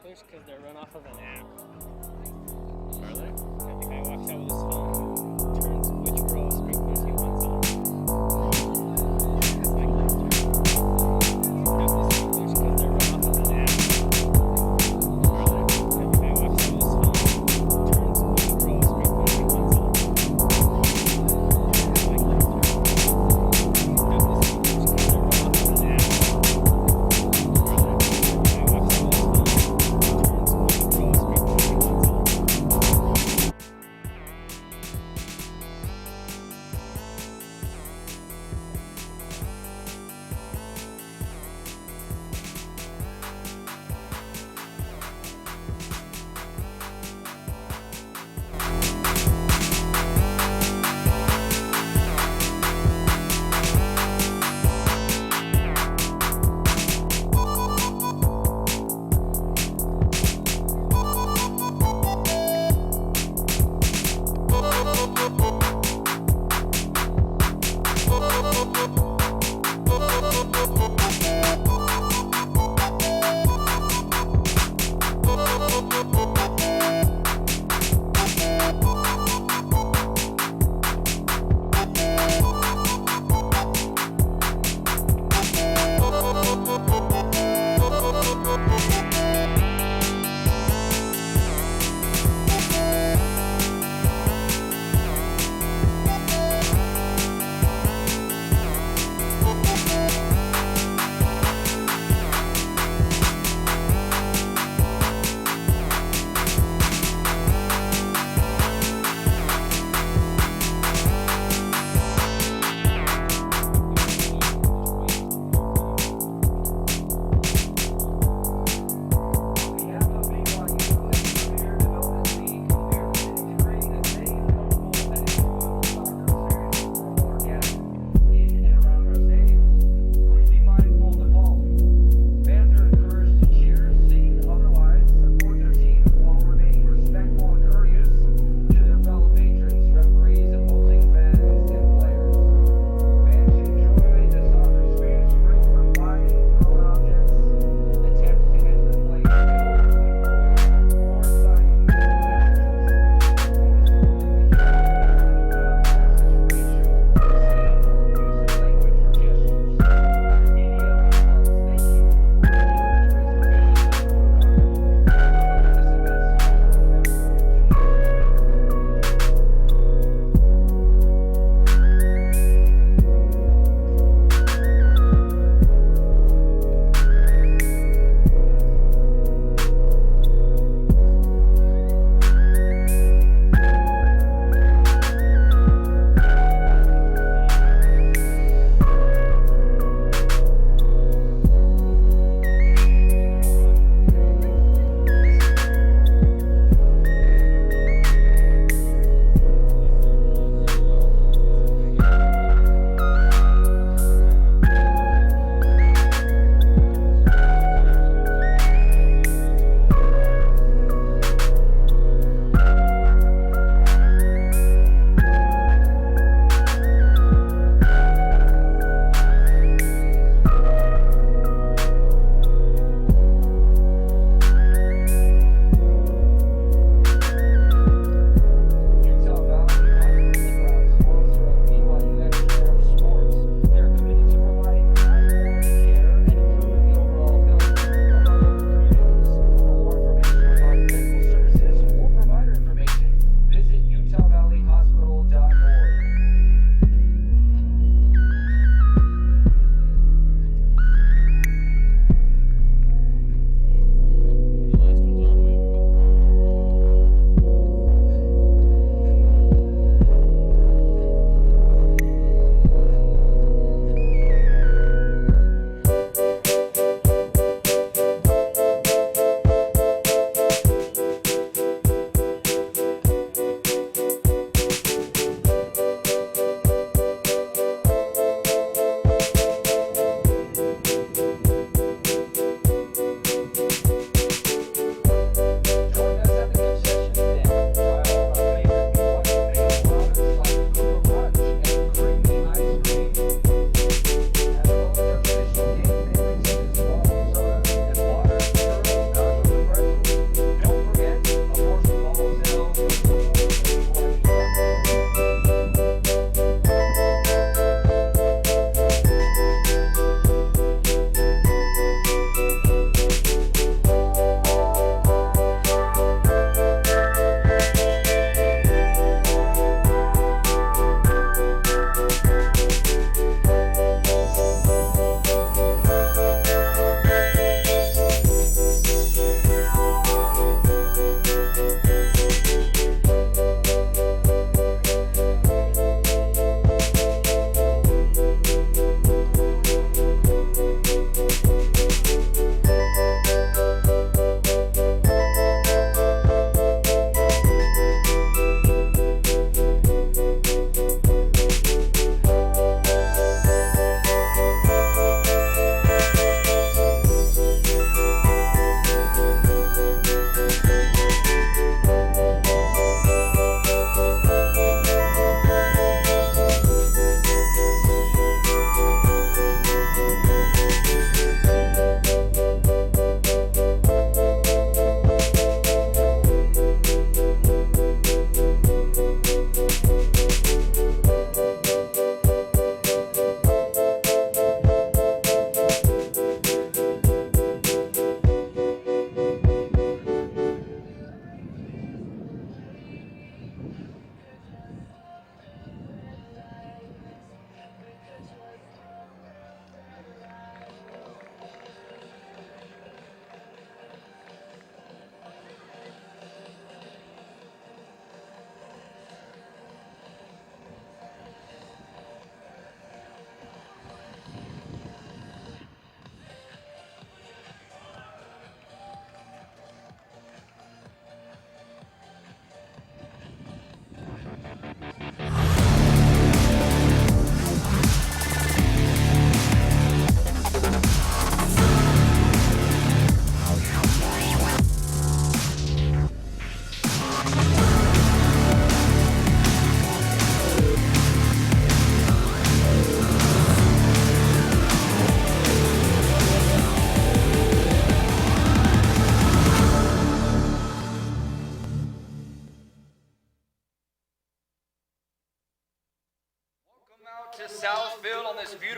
sprinklers because they're run off of an app. Are they? The guy walks out with his phone, turns which row of sprinklers he wants on. It's like that. Have the sprinklers because they're run off of an app. Are they? The guy walks out with his phone, turns which row of sprinklers he wants on. It's like that. Have the sprinklers because they're run off of an app.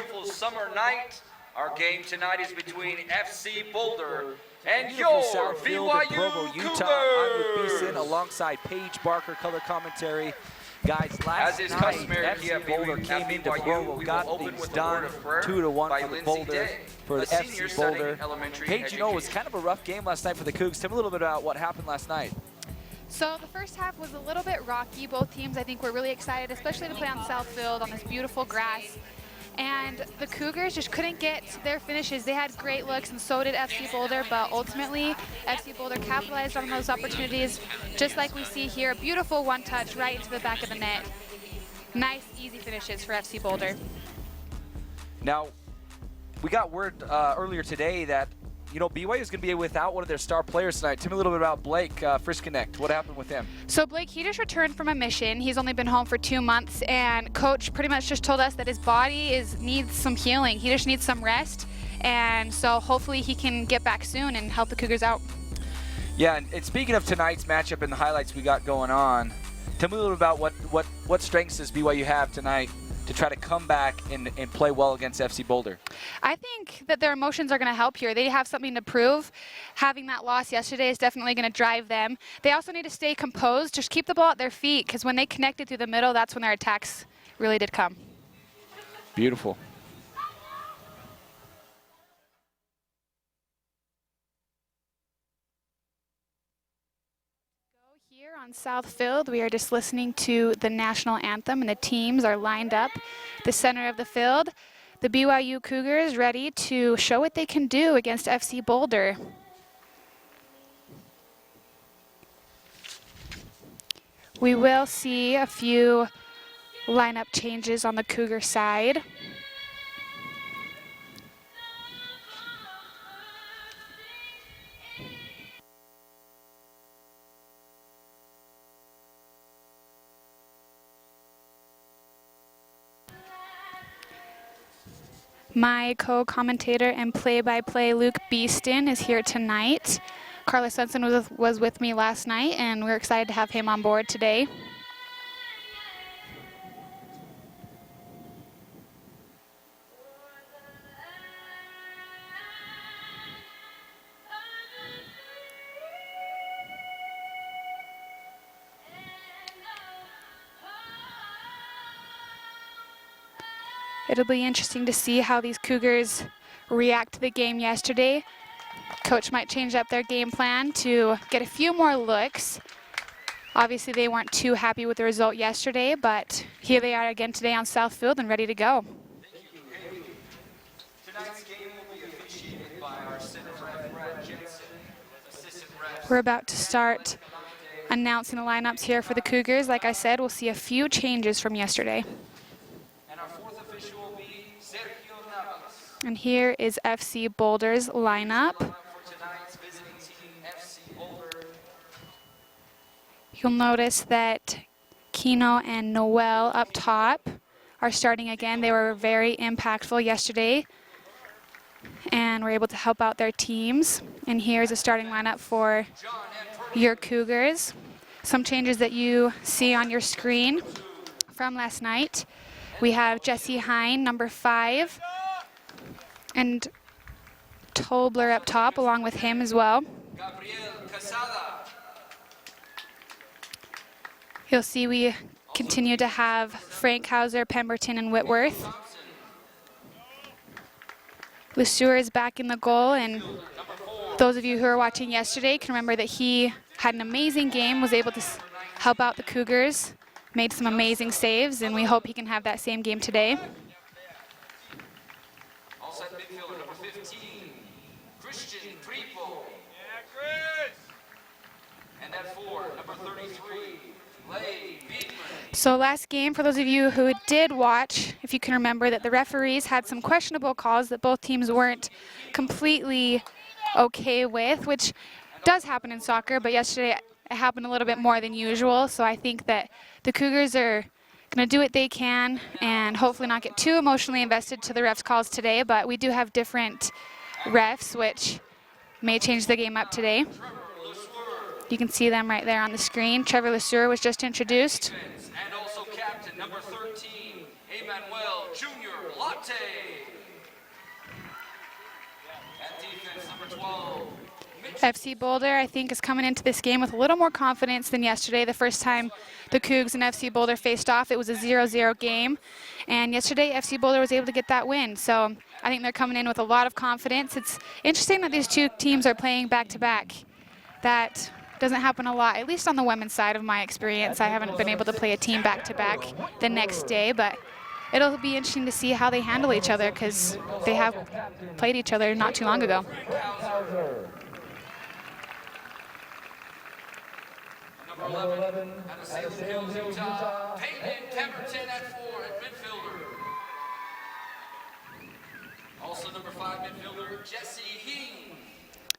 beautiful summer night. Our game tonight is between FC Boulder and Beautiful your South Field in BYU Provo, Cougars. Utah. I'm with Beeson alongside Paige Barker, color commentary. Guys, last As is night, customary FC at Boulder BYU, came into Provo, we got will open things with a done, word of prayer 2-1 by for the Lindsay Boulder, Day, for the a senior FC studying Boulder. elementary Paige, you know, it was education. kind of a rough game last night for the Cougs. Tell me a little bit about what happened last night. So the first half was a little bit rocky. Both teams, I think, were really excited, especially to play on South Field on this beautiful grass. And the Cougars just couldn't get their finishes. They had great looks, and so did FC Boulder, but ultimately, FC Boulder capitalized on those opportunities, just like we see here. A beautiful one-touch right into the back of the net. Nice, easy finishes for FC Boulder. Now, we got word earlier today that, you know, BYU is going to be without one of their star players tonight. Tell me a little bit about Blake Friskconnect. What happened with him? So Blake, he just returned from a mission. He's only been home for 2 months, and coach pretty much just told us that his body needs some healing. He just needs some rest, and so hopefully he can get back soon and help the Cougars out. Yeah, and speaking of tonight's matchup and the highlights we got going on, tell me a little about what strengths does BYU have tonight to try to come back and play well against FC Boulder? I think that their emotions are going to help here. They have something to prove. Having that loss yesterday is definitely going to drive them. They also need to stay composed, just keep the ball at their feet, because when they connected through the middle, that's when their attacks really did come. Beautiful. Here on South Field, we are just listening to the national anthem, and the teams are lined up the center of the field. The BYU Cougars ready to show what they can do against FC Boulder. We will see a few lineup changes on the Cougar side. My co-commentator and play-by-play Luke Beeston is here tonight. Carlos Svensson was with me last night, and we're excited to have him on board today. It'll be interesting to see how these Cougars react to the game yesterday. Coach might change up their game plan to get a few more looks. Obviously, they weren't too happy with the result yesterday, but here they are again today on South Field and ready to go. Tonight's game will be officiated by our center ref, Brad Jensen. Assistant refs, We're about to start announcing the lineups here for the Cougars. Like I said, we'll see a few changes from yesterday. and our fourth official will be Sergio Navas. And here is FC Boulder's lineup. For tonight's visiting team, FC Boulder. You'll notice that Kino and Noel up top are starting again. They were very impactful yesterday and were able to help out their teams. And here's a starting lineup for your Cougars. Some changes that you see on your screen from last night. We have Jesse Hine, number 5, and Tobler up top along with him as well. Gabriel Casada. You'll see we continue to have Frank Hauser, Pemberton, and Whitworth. Lesueur is back in the goal, and those of you who were watching yesterday can remember that he had an amazing game, was able to help out the Cougars, made some amazing saves, and we hope he can have that same game today. Also at midfielder, number 15, Christian Tripo. And at 4, number 33, Lay Beekman. So last game, for those of you who did watch, if you can remember that the referees had some questionable calls that both teams weren't completely okay with, which does happen in soccer, but yesterday it happened a little bit more than usual. So I think that the Cougars are going to do what they can and hopefully not get too emotionally invested to the refs' calls today, but we do have different refs, which may change the game up today. You can see them right there on the screen. Trevor Lesueur was just introduced. And also captain, number 13, Emmanuel Jr. Latte. FC Boulder, I think, is coming into this game with a little more confidence than yesterday. The first time the Cougs and FC Boulder faced off, it was a 0-0 game. And yesterday, FC Boulder was able to get that win. So I think they're coming in with a lot of confidence. It's interesting that these two teams are playing back-to-back. That doesn't happen a lot, at least on the women's side of my experience. I haven't been able to play a team back-to-back the next day, but it'll be interesting to see how they handle each other because they have played each other not too long ago. Number 11, out of Salem Hills, Utah, Peyton Pemberton at 4 at midfielder. Also number 5 midfielder, Jesse Hing.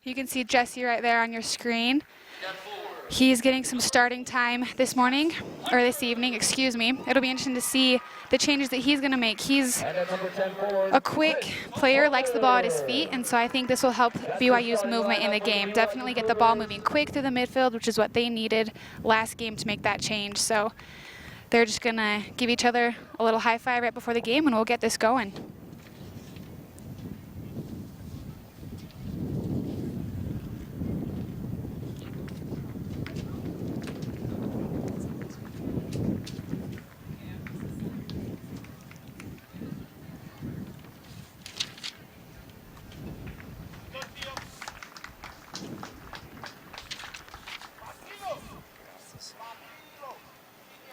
You can see Jesse right there on your screen. At 4. He's getting some starting time this morning, or this evening, excuse me. It'll be interesting to see the changes that he's going to make. He's a quick player, likes the ball at his feet, and so I think this will help BYU's movement in the game. Definitely get the ball moving quick through the midfield, which is what they needed last game to make that change. So they're just going to give each other a little high five right before the game, and we'll get this going.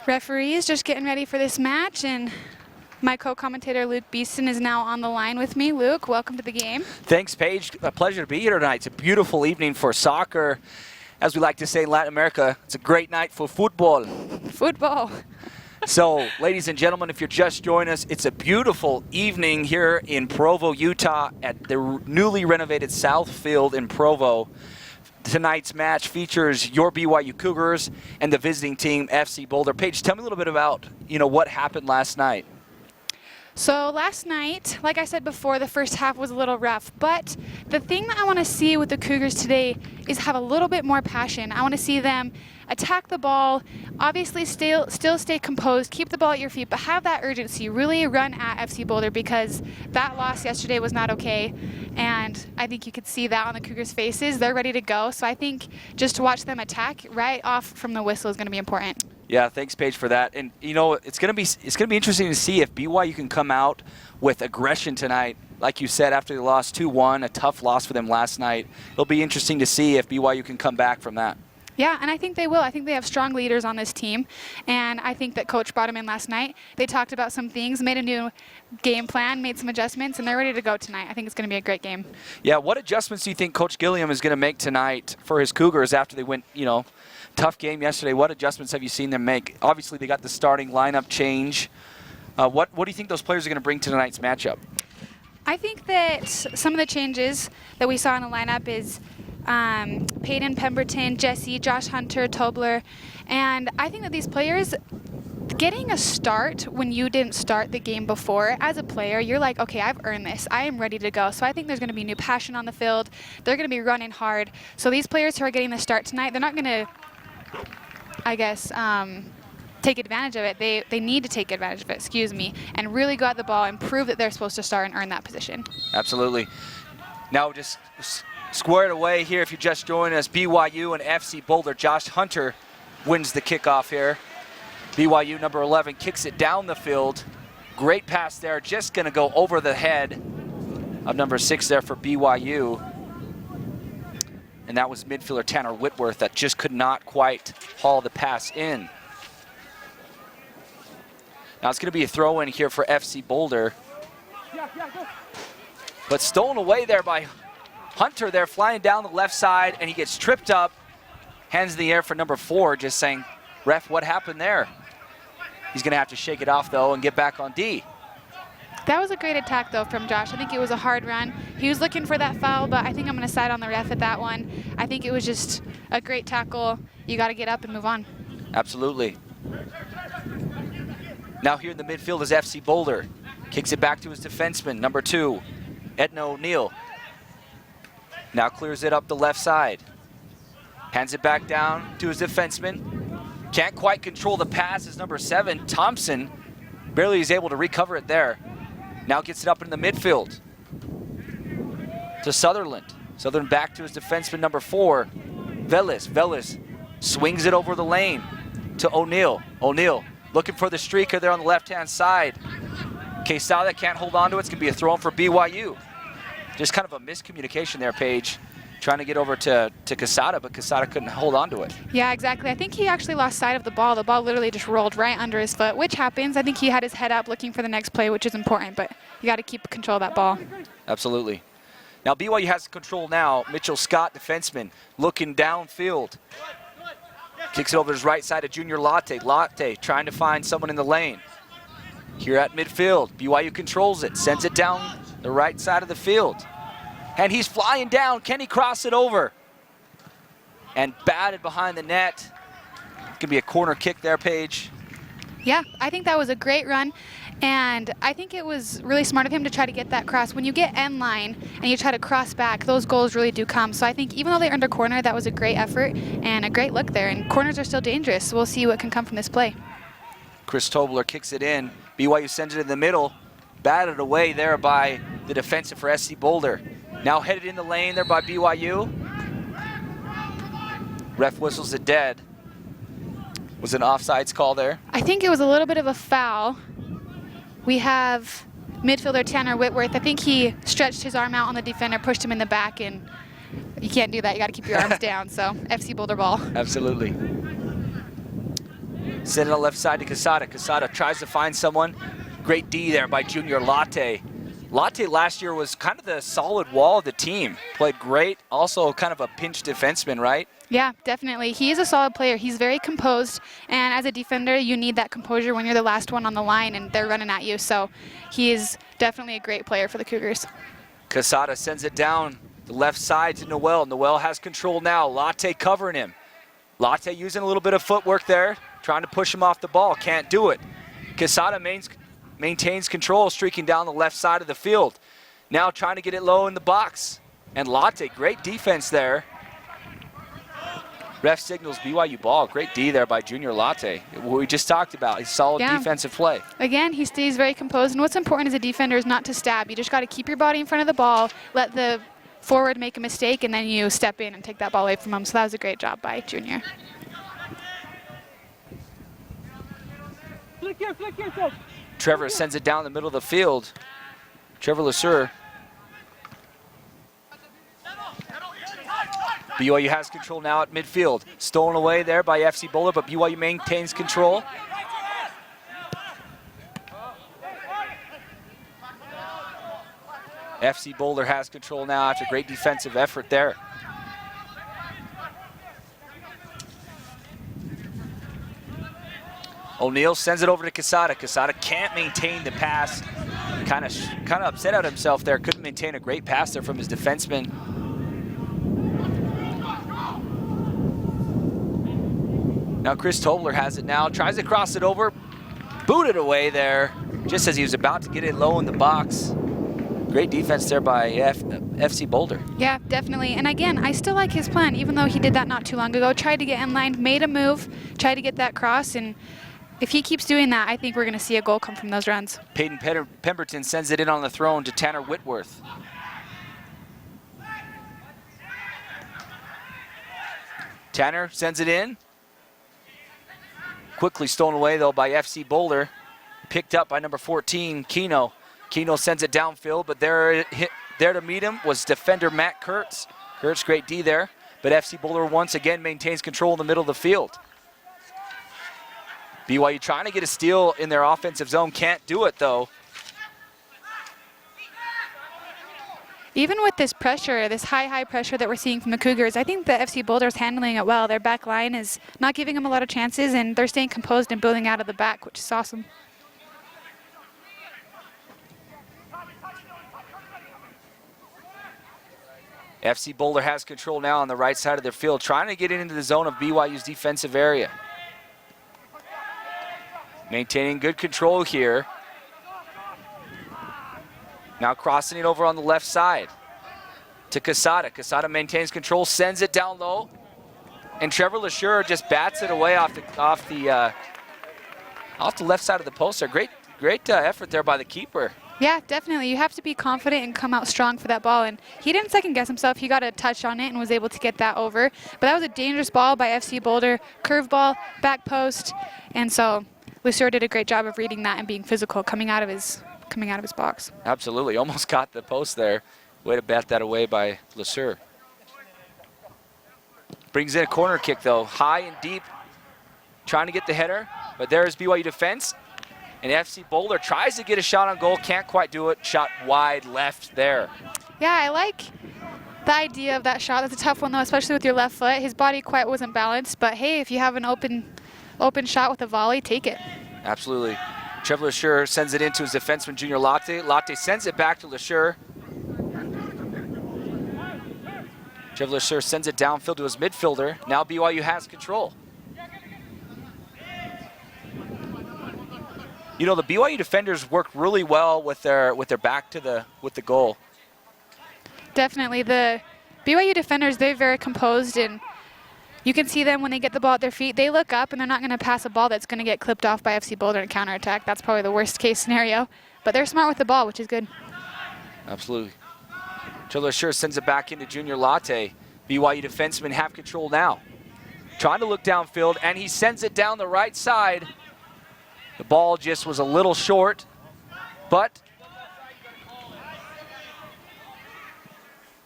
Referees just getting ready for this match, and my co-commentator Luke Beeston is now on the line with me. Luke, welcome to the game. Thanks, Paige. A pleasure to be here tonight. It's a beautiful evening for soccer. As we like to say in Latin America, it's a great night for football. Football. So, ladies and gentlemen, if you're just joining us, it's a beautiful evening here in Provo, Utah at the newly renovated South Field in Provo. Tonight's match features your BYU Cougars and the visiting team, FC Boulder. Paige, tell me a little bit about, what happened last night. So last night, like I said before, the first half was a little rough, but the thing that I want to see with the Cougars today is have a little bit more passion. I want to see them attack the ball, obviously still stay composed, keep the ball at your feet, but have that urgency, really run at FC Boulder, because that loss yesterday was not okay, and I think you could see that on the Cougars' faces. They're ready to go, so I think just to watch them attack right off from the whistle is going to be important. Yeah, thanks, Paige, for that. And it's gonna be interesting to see if BYU can come out with aggression tonight. Like you said, after they lost 2-1, a tough loss for them last night. It'll be interesting to see if BYU can come back from that. Yeah, and I think they will. I think they have strong leaders on this team, and I think that Coach brought them in last night. They talked about some things, made a new game plan, made some adjustments, and they're ready to go tonight. I think it's going to be a great game. Yeah, what adjustments do you think Coach Gilliam is going to make tonight for his Cougars after they went, tough game yesterday? What adjustments have you seen them make? Obviously, they got the starting lineup change. What do you think those players are going to bring to tonight's matchup? I think that some of the changes that we saw in the lineup is Peyton Pemberton, Jesse, Josh Hunter, Tobler, and I think that these players getting a start when you didn't start the game before, as a player, you're like, okay, I've earned this. I am ready to go. So I think there's going to be new passion on the field. They're going to be running hard. So these players who are getting the start tonight, they're not going to, take advantage of it. They need to take advantage of it, and really go at the ball and prove that they're supposed to start and earn that position. Absolutely. Now just squared away here, if you just joined us, BYU and FC Boulder. Josh Hunter wins the kickoff here. BYU, number 11, kicks it down the field. Great pass there, just going to go over the head of number 6 there for BYU. And that was midfielder Tanner Whitworth that just could not quite haul the pass in. Now it's going to be a throw in here for FC Boulder. But stolen away there by Hunter there, flying down the left side, and he gets tripped up. Hands in the air for number 4, just saying, ref, what happened there? He's going to have to shake it off, though, and get back on D. That was a great attack, though, from Josh. I think it was a hard run. He was looking for that foul, but I think I'm going to side on the ref at that one. I think it was just a great tackle. You got to get up and move on. Absolutely. Now here in the midfield is FC Boulder. Kicks it back to his defenseman, number 2, Edna O'Neill. Now clears it up the left side. Hands it back down to his defenseman. Can't quite control the pass as number 7, Thompson, barely is able to recover it there. Now gets it up in the midfield to Sutherland. Southern back to his defenseman number 4, Velez. Velez swings it over the lane to O'Neal. O'Neal looking for the streaker there on the left-hand side. Quesada can't hold on to it. It's going to be a throw in for BYU. Just kind of a miscommunication there, Paige. Trying to get over to Quesada, but Quesada couldn't hold on to it. Yeah, exactly. I think he actually lost sight of the ball. The ball literally just rolled right under his foot, which happens. I think he had his head up looking for the next play, which is important, but you got to keep control of that ball. Absolutely. Now BYU has control now. Mitchell Scott, defenseman, looking downfield. Kicks it over to his right side to Junior Latte. Latte trying to find someone in the lane. Here at midfield, BYU controls it, sends it down the right side of the field. And he's flying down. Can he cross it over? And batted behind the net. It's going to be a corner kick there, Paige. Yeah, I think that was a great run. And I think it was really smart of him to try to get that cross. When you get end line and you try to cross back, those goals really do come. So I think even though they earned a corner, that was a great effort and a great look there. And corners are still dangerous, so we'll see what can come from this play. Chris Tobler kicks it in. BYU sends it in the middle. Batted away there by the defensive for SC Boulder. Now headed in the lane there by BYU. Ref whistles it dead. Was an offsides call there? I think it was a little bit of a foul. We have midfielder Tanner Whitworth. I think he stretched his arm out on the defender, pushed him in the back, and you can't do that. You got to keep your arms down. So FC Boulder ball. Absolutely. Send it on the left side to Quesada. Quesada tries to find someone. Great D there by Junior Latte. Latte last year was kind of the solid wall of the team. Played great. Also kind of a pinch defenseman, right? Yeah, definitely. He is a solid player. He's very composed, and as a defender, you need that composure when you're the last one on the line and they're running at you. So he is definitely a great player for the Cougars. Quesada sends it down the left side to Noel. Noel has control now. Latte covering him. Latte using a little bit of footwork there, trying to push him off the ball. Can't do it. Quesada maintains control, streaking down the left side of the field. Now trying to get it low in the box. And Latte, great defense there. Ref signals BYU ball. Great D there by Junior Latte. What we just talked about, his solid defensive play. Again, he stays very composed, and what's important as a defender is not to stab. You just got to keep your body in front of the ball, let the forward make a mistake, and then you step in and take that ball away from him. So that was a great job by Junior. Trevor sends it down the middle of the field. Trevor Lesueur. BYU has control now at midfield. Stolen away there by FC Boulder, but BYU maintains control. FC Boulder has control now after great defensive effort there. O'Neal sends it over to Quesada. Quesada can't maintain the pass. Kind of upset at himself there. Couldn't maintain a great pass there from his defenseman. Now Chris Tobler has it now. Tries to cross it over. Booted away there just as he was about to get it low in the box. Great defense there by FC Boulder. Yeah, definitely. And again, I still like his plan, even though he did that not too long ago. Tried to get in line, made a move, tried to get that cross, and if he keeps doing that, I think we're going to see a goal come from those runs. Peyton Pemberton sends it in on the throw to Tanner Whitworth. Tanner sends it in. Quickly stolen away, though, by FC Boulder. Picked up by number 14, Keno. Keno sends it downfield, but there to meet him was defender Matt Kurtz. Kurtz, great D there, but FC Boulder once again maintains control in the middle of the field. BYU trying to get a steal in their offensive zone, can't do it, though. Even with this pressure, this high pressure that we're seeing from the Cougars, I think the FC Boulder is handling it well. Their back line is not giving them a lot of chances, and they're staying composed and building out of the back, which is awesome. FC Boulder has control now on the right side of their field, trying to get into the zone of BYU's defensive area. Maintaining good control here. Now crossing it over on the left side to Quesada. Quesada maintains control, sends it down low. And Trevor Lesueur just bats it away off the left side of the post there. Great effort there by the keeper. Yeah, definitely. You have to be confident and come out strong for that ball. And he didn't second guess himself. He got a touch on it and was able to get that over. But that was a dangerous ball by FC Boulder. Curveball, back post. And so Lucero did a great job of reading that and being physical coming out of his box. Absolutely. Almost got the post there. Way to bat that away by Lucero. Brings in a corner kick, though. High and deep. Trying to get the header. But there's BYU defense. And FC Boulder tries to get a shot on goal, can't quite do it. Shot wide left there. Yeah, I like the idea of that shot. That's a tough one, though, especially with your left foot. His body quite wasn't balanced, but hey, if you have an open shot with a volley, take it. Absolutely. Trevor Lesure sends it into his defenseman, Junior Latte. Latte sends it back to Lesure. Trevor Lesure sends it downfield to his midfielder. Now BYU has control. You know, the BYU defenders work really well with their back to the goal. Definitely. The BYU defenders, they're very composed, and you can see them when they get the ball at their feet. They look up, and they're not going to pass a ball that's going to get clipped off by FC Boulder in counterattack. That's probably the worst case scenario. But they're smart with the ball, which is good. Absolutely. Trevor Lesure sends it back into Junior Latte. BYU defensemen have control now. Trying to look downfield, and he sends it down the right side. The ball just was a little short, but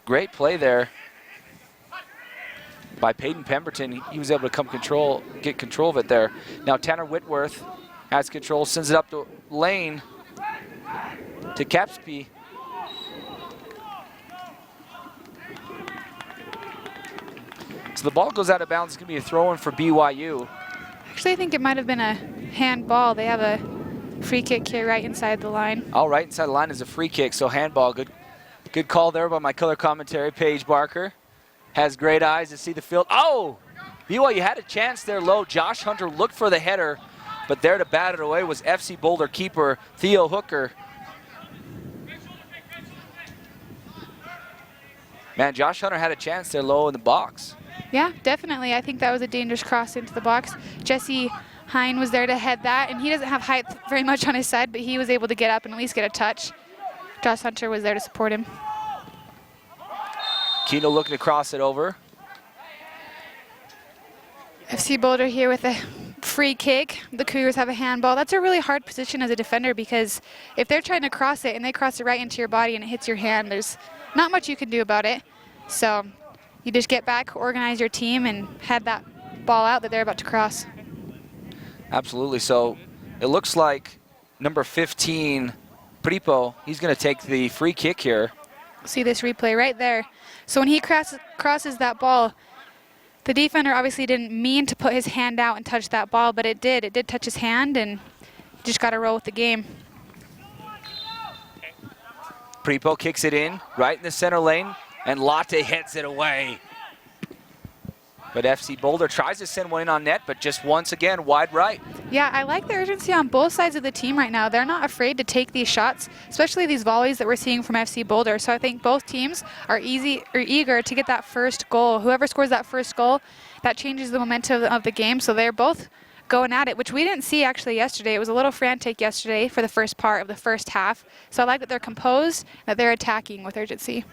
great play there by Peyton Pemberton. He was able to get control of it there. Now Tanner Whitworth has control, sends it up the lane to Capsby. So the ball goes out of bounds. It's going to be a throw-in for BYU. Actually, I think it might have been a handball. They have a free kick here right inside the line. All right, inside the line is a free kick, so handball. Good call there by my color commentary. Paige Barker has great eyes to see the field. Oh! BYU had a chance there low. Josh Hunter looked for the header, but there to bat it away was FC Boulder keeper Theo Hooker. Man, Josh Hunter had a chance there low in the box. Yeah, definitely. I think that was a dangerous cross into the box. Jesse Hine was there to head that, and he doesn't have height very much on his side, but he was able to get up and at least get a touch. Josh Hunter was there to support him. Keno looking to cross it over. FC Boulder here with a free kick. The Cougars have a handball. That's a really hard position as a defender because if they're trying to cross it and they cross it right into your body and it hits your hand, there's not much you can do about it. So you just get back, organize your team, and head that ball out that they're about to cross. Absolutely. So it looks like number 15, Pripo, he's going to take the free kick here. See this replay right there. So when he crosses that ball, the defender obviously didn't mean to put his hand out and touch that ball, but it did. It did touch his hand, and just got to roll with the game. Pripo kicks it in right in the center lane, and Latte heads it away. But FC Boulder tries to send one in on net, but just once again, wide right. Yeah, I like the urgency on both sides of the team right now. They're not afraid to take these shots, especially these volleys that we're seeing from FC Boulder. So I think both teams are eager to get that first goal. Whoever scores that first goal, that changes the momentum of the game. So they're both going at it, which we didn't see actually yesterday. It was a little frantic yesterday for the first part of the first half. So I like that they're composed, that they're attacking with urgency.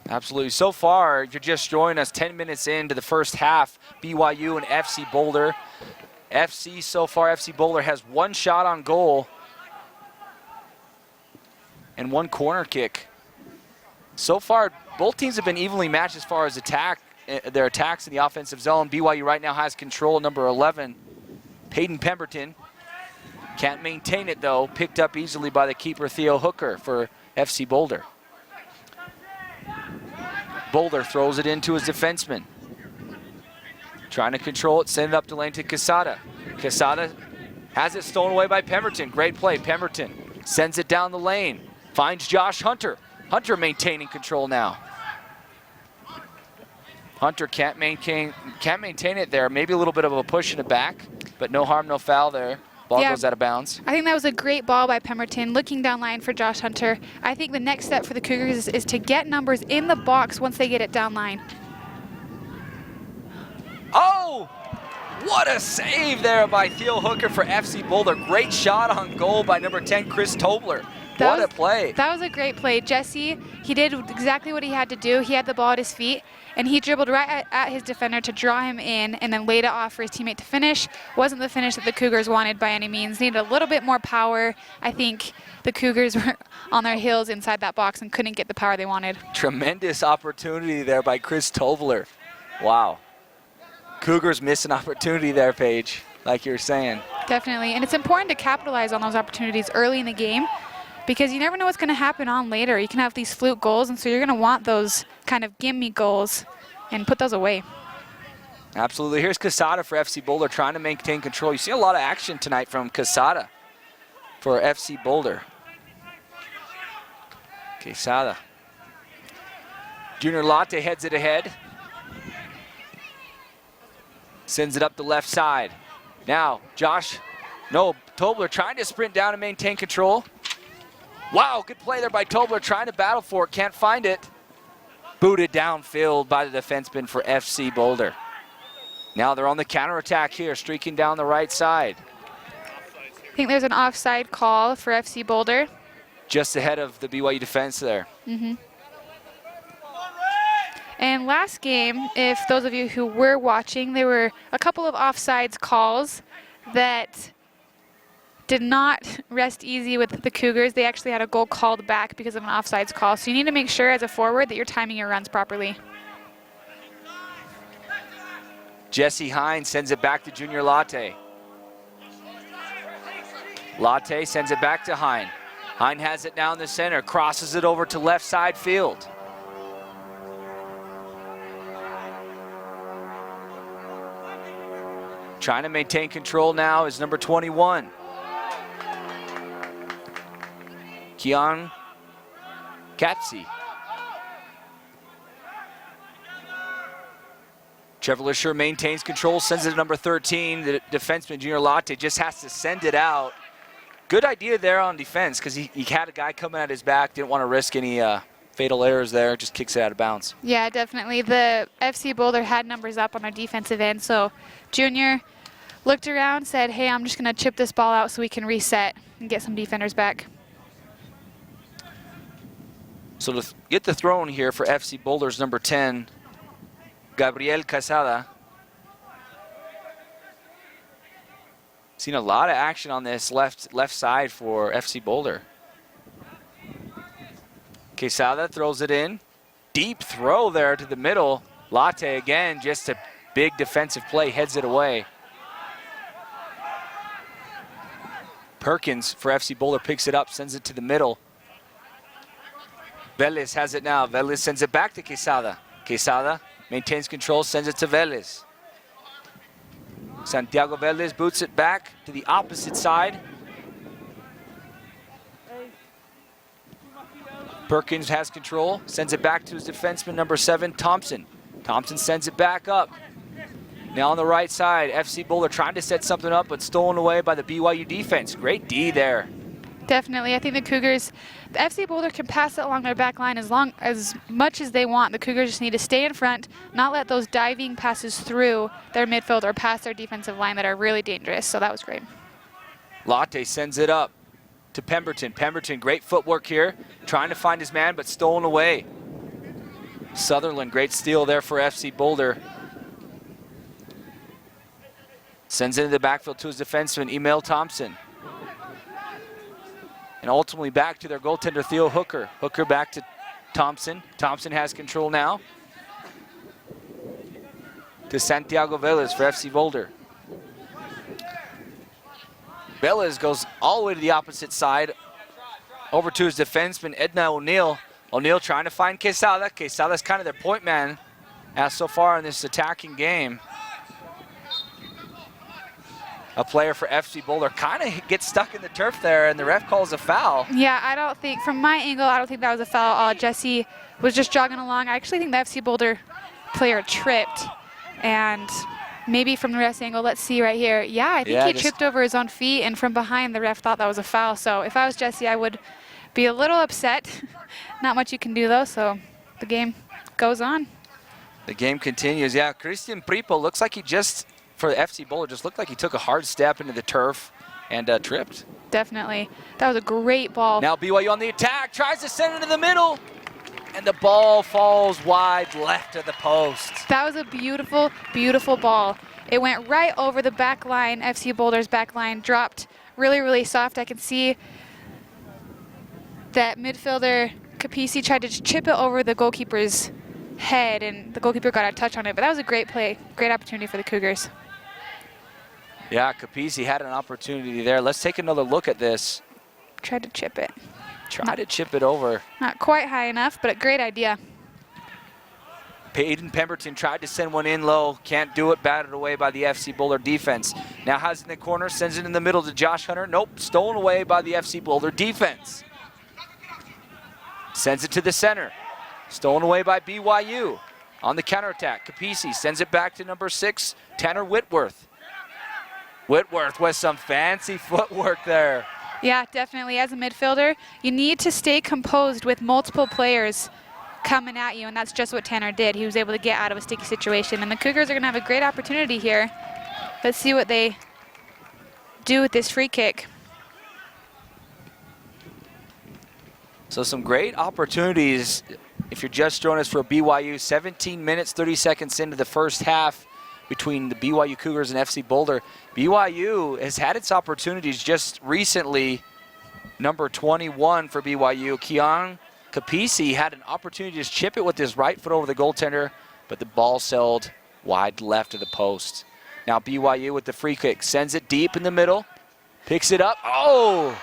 Absolutely. So far, you're just joining us 10 minutes into the first half, BYU and FC Boulder. FC Boulder has one shot on goal and one corner kick. So far, both teams have been evenly matched as far as their attacks in the offensive zone. BYU right now has control, number 11, Peyton Pemberton. Can't maintain it, though. Picked up easily by the keeper, Theo Hooker, for FC Boulder. Boulder throws it into his defenseman. Trying to control it, send it up the lane to Quesada. Quesada has it stolen away by Pemberton. Great play, Pemberton sends it down the lane. Finds Josh Hunter. Hunter maintaining control now. Hunter can't maintain it there. Maybe a little bit of a push in the back, but no harm, no foul there. Ball goes out of bounds. I think that was a great ball by Pemberton, looking down line for Josh Hunter. I think the next step for the Cougars is to get numbers in the box once they get it down line. Oh! What a save there by Theo Hooker for FC Boulder. Great shot on goal by number 10, Chris Tobler. What a play. That was a great play. Jesse, he did exactly what he had to do. He had the ball at his feet, and he dribbled right at his defender to draw him in and then laid it off for his teammate to finish. Wasn't the finish that the Cougars wanted by any means. Needed a little bit more power. I think the Cougars were on their heels inside that box and couldn't get the power they wanted. Tremendous opportunity there by Chris Tobler. Wow. Cougars miss an opportunity there, Paige, like you were saying. Definitely, and it's important to capitalize on those opportunities early in the game because you never know what's going to happen on later. You can have these fluke goals, and so you're going to want those kind of gimme goals and put those away. Absolutely. Here's Quesada for FC Boulder trying to maintain control. You see a lot of action tonight from Quesada for FC Boulder. Quesada. Junior Latte heads it ahead. Sends it up the left side. Now, Tobler trying to sprint down and maintain control. Wow, good play there by Tobler, trying to battle for it, can't find it. Booted downfield by the defenseman for FC Boulder. Now they're on the counterattack here, streaking down the right side. I think there's an offside call for FC Boulder. Just ahead of the BYU defense there. And last game, if those of you who were watching, there were a couple of offsides calls that did not rest easy with the Cougars. They actually had a goal called back because of an offsides call. So you need to make sure as a forward that you're timing your runs properly. Jesse Hine sends it back to Junior Latte. Latte sends it back to Hine. Hine has it down the center, crosses it over to left side field. Trying to maintain control now is number 21. Keon Katsi. Trevor Lisher maintains control, sends it to number 13. The defenseman, Junior Latte, just has to send it out. Good idea there on defense because he had a guy coming at his back, didn't want to risk any fatal errors there, just kicks it out of bounds. Yeah, definitely. The FC Boulder had numbers up on our defensive end, so Junior looked around, said, hey, I'm just going to chip this ball out so we can reset and get some defenders back. So to get the throw in here for FC Boulder's number 10, Gabriel Quesada. Seen a lot of action on this left side for FC Boulder. Quesada throws it in. Deep throw there to the middle. Latte again, just a big defensive play, heads it away. Perkins for FC Boulder picks it up, sends it to the middle. Velez has it now. Velez sends it back to Quesada. Quesada maintains control, sends it to Velez. Santiago Velez boots it back to the opposite side. Perkins has control, sends it back to his defenseman, number 7, Thompson. Thompson sends it back up. Now on the right side, FC Boulder trying to set something up, but stolen away by the BYU defense. Great D there. Definitely. I think the Cougars, the FC Boulder can pass it along their back line as much as they want. The Cougars just need to stay in front, not let those diving passes through their midfield or past their defensive line that are really dangerous. So that was great. Latte sends it up to Pemberton. Pemberton, great footwork here, trying to find his man, but stolen away. Sutherland, great steal there for FC Boulder. Sends it into the backfield to his defenseman, Emil Thompson. And ultimately back to their goaltender, Theo Hooker. Hooker back to Thompson. Thompson has control now. To Santiago Velez for FC Boulder. Velez goes all the way to the opposite side. Over to his defenseman, Edna O'Neill. O'Neill trying to find Quesada. Quesada's kind of their point man as so far in this attacking game. A player for FC Boulder kind of gets stuck in the turf there, and the ref calls a foul. Yeah, I don't think, from my angle, I don't think that was a foul. Jesse was just jogging along. I actually think the FC Boulder player tripped, and maybe from the ref's angle, let's see right here. Yeah, I think he tripped over his own feet, and from behind, the ref thought that was a foul. So if I was Jesse, I would be a little upset. Not much you can do, though, so the game goes on. The game continues. Yeah, Christian Pripo looks like he just, for the FC Boulder, just looked like he took a hard step into the turf. and tripped. Definitely. That was a great ball. Now BYU on the attack, tries to send it to the middle, and the ball falls wide left of the post. That was a beautiful, beautiful ball. It went right over the back line, FC Boulder's back line, dropped really, really soft. I can see that midfielder Capisi tried to chip it over the goalkeeper's head, and the goalkeeper got a touch on it, but that was a great play, great opportunity for the Cougars. Yeah, Capisi had an opportunity there. Let's take another look at this. Tried to chip it. Try to chip it over. Not quite high enough, but a great idea. Peyton Pemberton tried to send one in low, can't do it, batted away by the FC Boulder defense. Now has it in the corner, sends it in the middle to Josh Hunter. Nope, stolen away by the FC Boulder defense. Sends it to the center. Stolen away by BYU. On the counterattack, Capisi sends it back to number 6, Tanner Whitworth. Whitworth with some fancy footwork there. Yeah, definitely. As a midfielder, you need to stay composed with multiple players coming at you, and that's just what Tanner did. He was able to get out of a sticky situation, and the Cougars are going to have a great opportunity here. Let's see what they do with this free kick. So some great opportunities if you're just joining us for BYU. 17 minutes, 30 seconds into the first half between the BYU Cougars and FC Boulder. BYU has had its opportunities just recently. Number 21 for BYU, Keon Capisi, had an opportunity to just chip it with his right foot over the goaltender, but the ball sailed wide left of the post. Now BYU with the free kick, sends it deep in the middle, picks it up. Oh!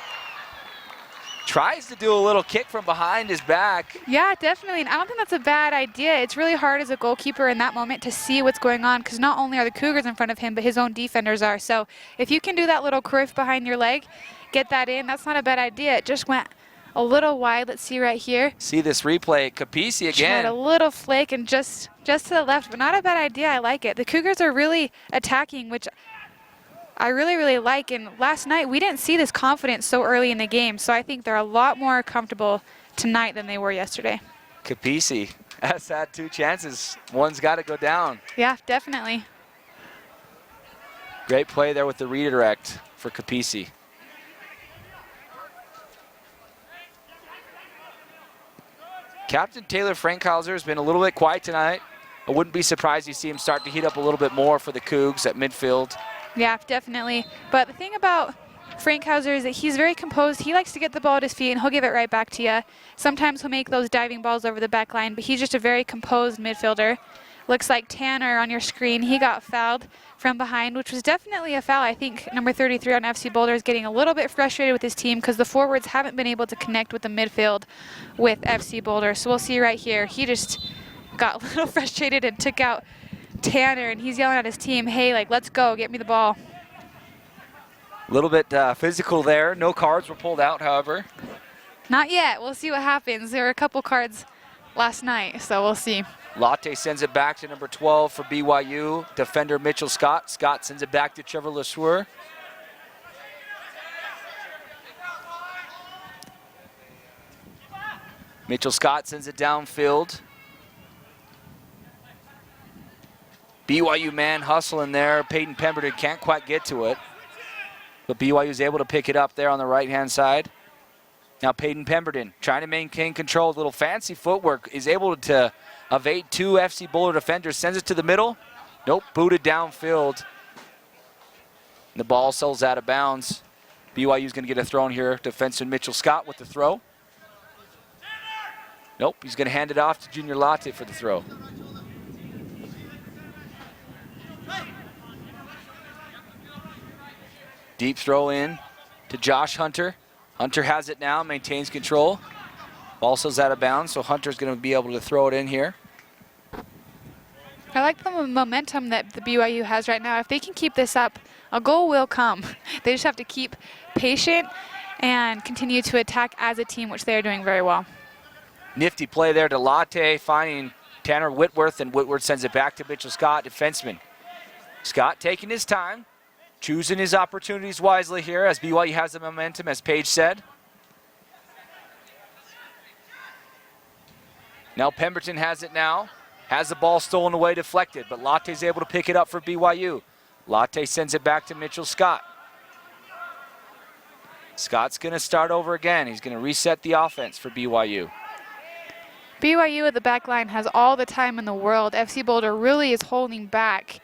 Tries to do a little kick from behind his back. Yeah, definitely, and I don't think that's a bad idea. It's really hard as a goalkeeper in that moment to see what's going on, because not only are the Cougars in front of him, but his own defenders are. So if you can do that little curve behind your leg, get that in, that's not a bad idea. It just went a little wide. Let's see right here. See this replay, Capisi again. Tried a little flick and just to the left, but not a bad idea. I like it. The Cougars are really attacking, which I really, really like. And last night, we didn't see this confidence so early in the game, so I think they're a lot more comfortable tonight than they were yesterday. Capisi has had 2 chances. One's got to go down. Yeah, definitely. Great play there with the redirect for Capisi. Captain Taylor Frankhauser has been a little bit quiet tonight. I wouldn't be surprised to see him start to heat up a little bit more for the Cougs at midfield. Yeah, definitely. But the thing about Frankhauser is that he's very composed. He likes to get the ball at his feet, and he'll give it right back to you. Sometimes he'll make those diving balls over the back line, but he's just a very composed midfielder. Looks like Tanner on your screen. He got fouled from behind, which was definitely a foul. I think number 33 on FC Boulder is getting a little bit frustrated with his team because the forwards haven't been able to connect with the midfield with FC Boulder. So we'll see right here. He just got a little frustrated and took out Tanner, and he's yelling at his team, hey, like, let's go, get me the ball. A little bit physical there. No cards were pulled out, however. Not yet. We'll see what happens. There were a couple cards last night, so we'll see. Latte sends it back to number 12 for BYU, defender Mitchell Scott. Scott sends it back to Trevor LeSueur. Mitchell Scott sends it downfield. BYU man hustling there. Peyton Pemberton can't quite get to it, but BYU is able to pick it up there on the right-hand side. Now Peyton Pemberton trying to maintain control. A little fancy footwork, is able to evade 2 FC Boulder defenders. Sends it to the middle. Nope, booted downfield. The ball sells out of bounds. BYU's going to get a throw in here. Defenseman Mitchell Scott with the throw. Nope, he's going to hand it off to Junior Latte for the throw. Deep throw in to Josh Hunter. Hunter has it now, maintains control. Ball sells out of bounds, so Hunter's going to be able to throw it in here. I like the momentum that the BYU has right now. If they can keep this up, a goal will come. They just have to keep patient and continue to attack as a team, which they are doing very well. Nifty play there to Latte, finding Tanner Whitworth, and Whitworth sends it back to Mitchell Scott, defenseman. Scott taking his time, choosing his opportunities wisely here as BYU has the momentum, as Paige said. Now Pemberton has it now. Has the ball stolen away, deflected, but Latte's able to pick it up for BYU. Latte sends it back to Mitchell Scott. Scott's going to start over again. He's going to reset the offense for BYU. BYU at the back line has all the time in the world. FC Boulder really is holding back.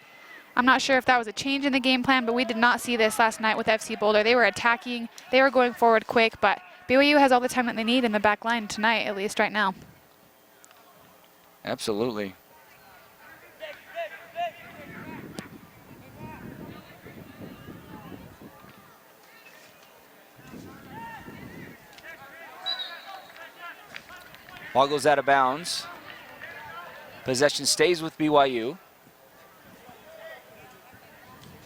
I'm not sure if that was a change in the game plan, but we did not see this last night with FC Boulder. They were attacking, they were going forward quick, but BYU has all the time that they need in the back line tonight, at least right now. Absolutely. Ball goes out of bounds. Possession stays with BYU.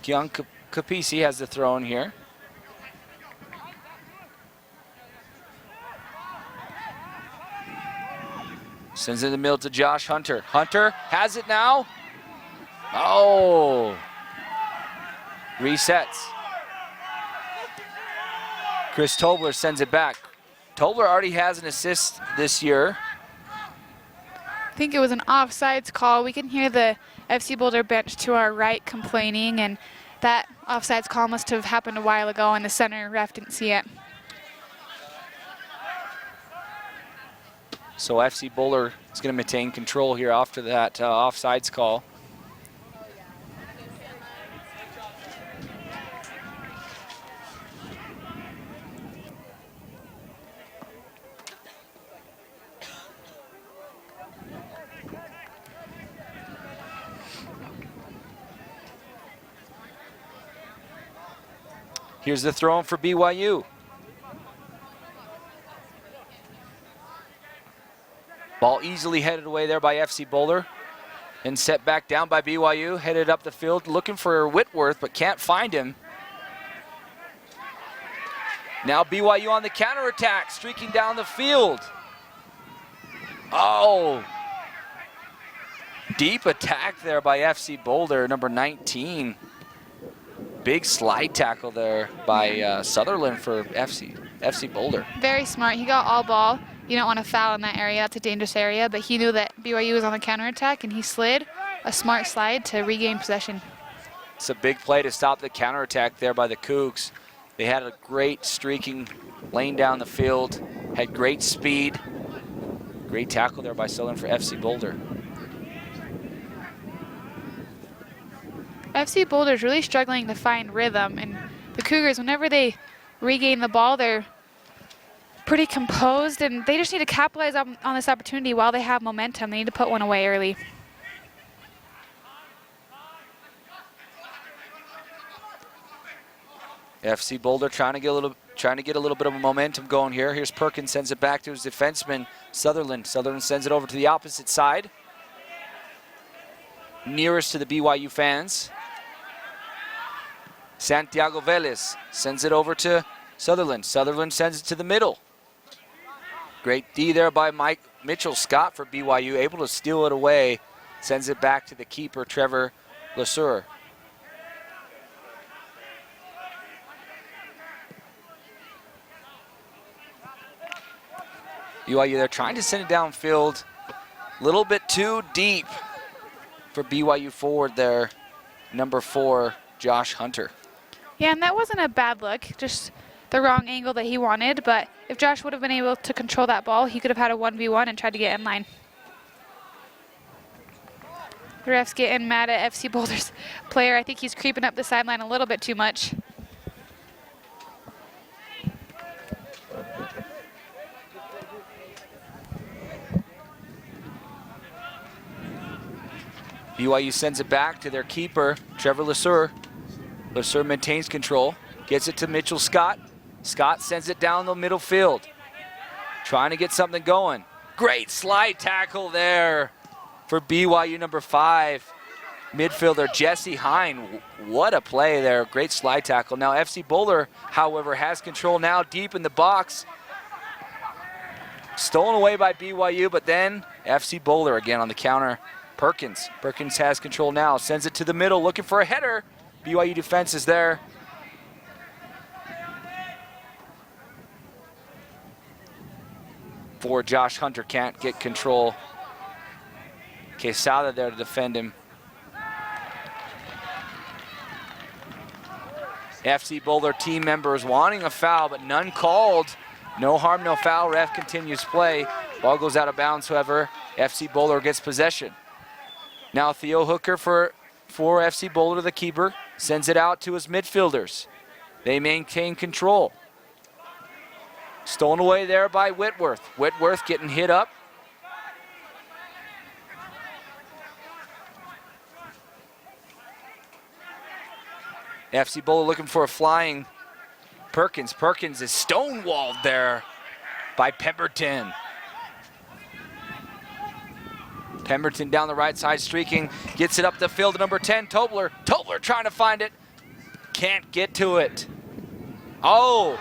Keon Capisi has the throw in here. Sends it in the middle to Josh Hunter. Hunter has it now. Oh. Resets. Chris Tobler sends it back. Tobler already has an assist this year. I think it was an offsides call. We can hear the FC Boulder bench to our right complaining, and that offsides call must have happened a while ago, and the center ref didn't see it. So FC Boulder is going to maintain control here after that offsides call. Here's the throw in for BYU. Ball easily headed away there by FC Boulder. And set back down by BYU. Headed up the field looking for Whitworth, but can't find him. Now BYU on the counterattack, streaking down the field. Oh. Deep attack there by FC Boulder, number 19. Big slide tackle there by Sutherland for FC Boulder. Very smart. He got all ball. You don't want to foul in that area. It's a dangerous area, but he knew that BYU was on the counterattack, and he slid a smart slide to regain possession. It's a big play to stop the counterattack there by the Cougs. They had a great streaking lane down the field, had great speed. Great tackle there by Sutherland for FC Boulder. FC Boulder is really struggling to find rhythm, and the Cougars, whenever they regain the ball, they're pretty composed, and they just need to capitalize on this opportunity while they have momentum. They need to put one away early. FC Boulder trying to get a little bit of momentum going here. Here's Perkins, sends it back to his defenseman, Sutherland. Sutherland sends it over to the opposite side, nearest to the BYU fans. Santiago Velez sends it over to Sutherland. Sutherland sends it to the middle. Great D there by Mike Mitchell-Scott for BYU, able to steal it away. Sends it back to the keeper, Trevor Lesueur. BYU, they're trying to send it downfield. A little bit too deep for BYU forward there, number 4, Josh Hunter. Yeah, and that wasn't a bad look, just the wrong angle that he wanted, but if Josh would have been able to control that ball, he could have had a 1v1 and tried to get in line. The ref's getting mad at FC Boulder's player. I think he's creeping up the sideline a little bit too much. BYU sends it back to their keeper, Trevor Lesueur. Lesueur maintains control, gets it to Mitchell-Scott. Scott sends it down the middle field, trying to get something going. Great slide tackle there for BYU number 5, midfielder Jesse Hine. What a play there, great slide tackle. Now FC Boulder, however, has control now deep in the box. Stolen away by BYU, but then FC Boulder again on the counter. Perkins has control now, sends it to the middle, looking for a header. BYU defense is there. For Josh Hunter, can't get control. Quesada there to defend him. FC Boulder team members wanting a foul, but none called. No harm, no foul. Ref continues play. Ball goes out of bounds, however. FC Boulder gets possession. Now Theo Hooker for FC Boulder, the keeper, sends it out to his midfielders. They maintain control. Stolen away there by Whitworth. Whitworth getting hit up. FC Boulder looking for a flying Perkins. Perkins is stonewalled there by Pemberton. Pemberton down the right side streaking, gets it up the field to number 10, Tobler. Tobler trying to find it, can't get to it. Oh,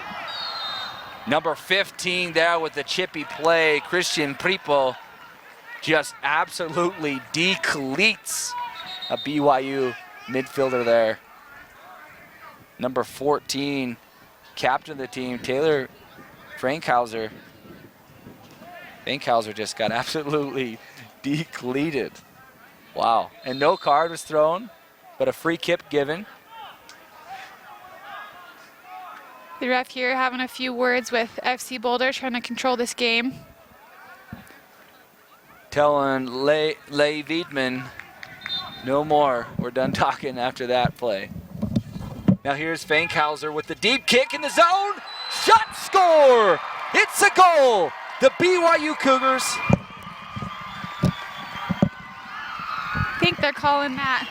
number 15 there with the chippy play, Christian Pripo just absolutely decleats a BYU midfielder there. Number 14, captain of the team, Taylor Frankhauser. Frankhauser just got absolutely decleated. Wow, and no card was thrown, but a free kick given. The ref here having a few words with FC Boulder, trying to control this game. Telling Leigh Wiedman, no more. We're done talking after that play. Now here's Fankhauser with the deep kick in the zone. Shot, score! It's a goal! The BYU Cougars. I think they're calling that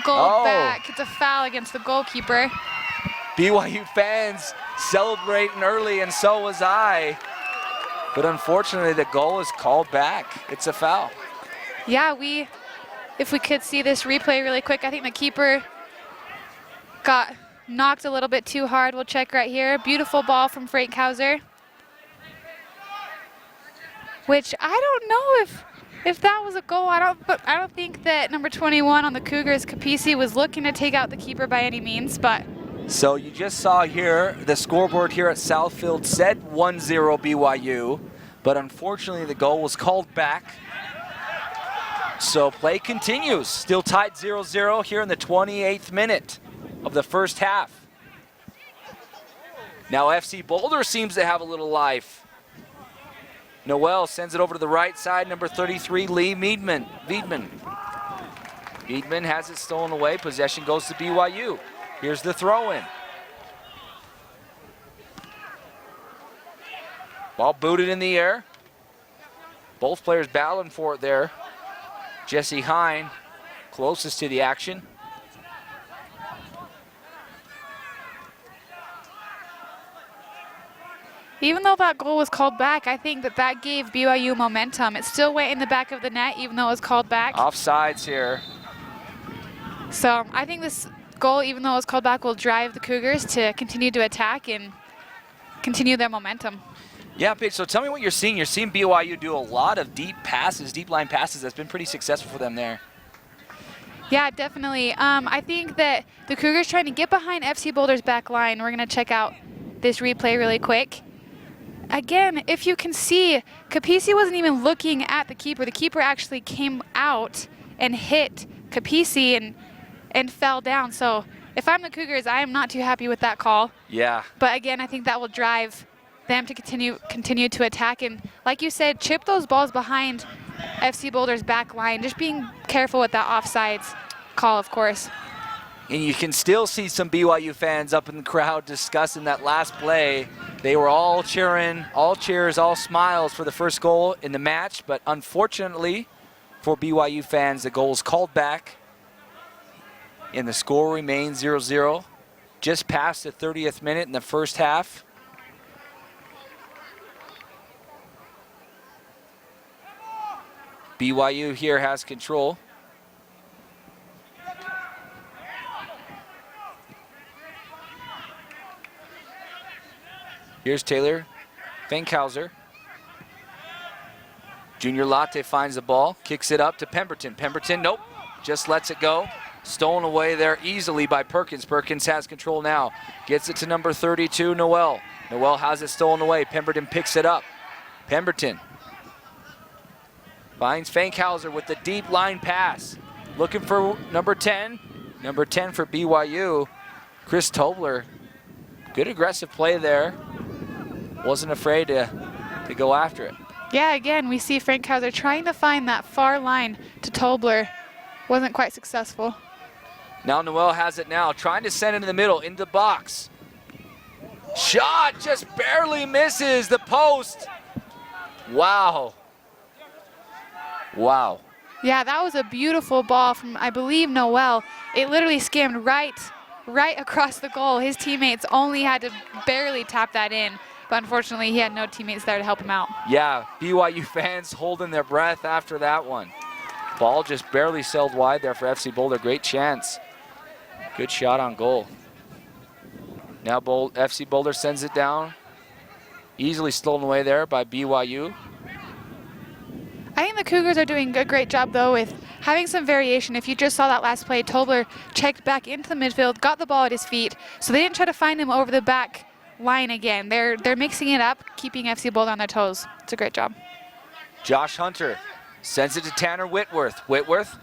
goal back. It's a foul against the goalkeeper. BYU fans celebrating early, and so was I. But unfortunately, the goal is called back. It's a foul. Yeah, if we could see this replay really quick, I think the keeper got knocked a little bit too hard. We'll check right here. Beautiful ball from Frankhauser. Which I don't know if that was a goal. I don't think that number 21 on the Cougars, Capisi, was looking to take out the keeper by any means, but. So you just saw here, the scoreboard here at Southfield said 1-0 BYU, but unfortunately the goal was called back. So play continues, still tied 0-0 here in the 28th minute of the first half. Now FC Boulder seems to have a little life. Noel sends it over to the right side, number 33, Lee Wiedman. Wiedman has it stolen away, possession goes to BYU. Here's the throw-in. Ball booted in the air. Both players battling for it there. Jesse Hine, closest to the action. Even though that goal was called back, I think that gave BYU momentum. It still went in the back of the net, even though it was called back. Offsides here. So I think this goal, even though it was called back, will drive the Cougars to continue to attack and continue their momentum. Yeah, Paige, so tell me what you're seeing. You're seeing BYU do a lot of deep passes, deep line passes. That's been pretty successful for them there. Yeah, definitely. I think that the Cougars trying to get behind FC Boulder's back line. We're going to check out this replay really quick. Again, if you can see, Capisi wasn't even looking at the keeper. The keeper actually came out and hit Capisi and fell down. So if I'm the Cougars, I am not too happy with that call. Yeah. But again, I think that will drive them to continue to attack. And like you said, chip those balls behind FC Boulder's back line. Just being careful with that offsides call, of course. And you can still see some BYU fans up in the crowd discussing that last play. They were all cheering, all cheers, all smiles for the first goal in the match. But unfortunately for BYU fans, the goal is called back. And the score remains 0-0. Just past the 30th minute in the first half. BYU here has control. Here's Taylor Fankhauser. Junior Latte finds the ball, kicks it up to Pemberton. Pemberton, nope, just lets it go. Stolen away there easily by Perkins. Perkins has control now. Gets it to number 32, Noel. Noel has it stolen away. Pemberton picks it up. Pemberton finds Fankhauser with the deep line pass. Looking for number 10. Number 10 for BYU. Chris Tobler, good aggressive play there. Wasn't afraid to go after it. Yeah, again, we see Frank Hauser trying to find that far line to Tobler. Wasn't quite successful. Now Noel has it now, trying to send it in the middle, into the box. Shot just barely misses the post. Wow. Wow. Yeah, that was a beautiful ball from, I believe, Noel. It literally skimmed right across the goal. His teammates only had to barely tap that in, but unfortunately he had no teammates there to help him out. Yeah, BYU fans holding their breath after that one. Ball just barely sailed wide there for FC Boulder. Great chance. Good shot on goal. Now FC Boulder sends it down. Easily stolen away there by BYU. I think the Cougars are doing a great job, though, with having some variation. If you just saw that last play, Tobler checked back into the midfield, got the ball at his feet, so they didn't try to find him over the back line again. They're mixing it up, keeping FC Boulder on their toes. It's a great job. Josh Hunter sends it to Tanner Whitworth. Whitworth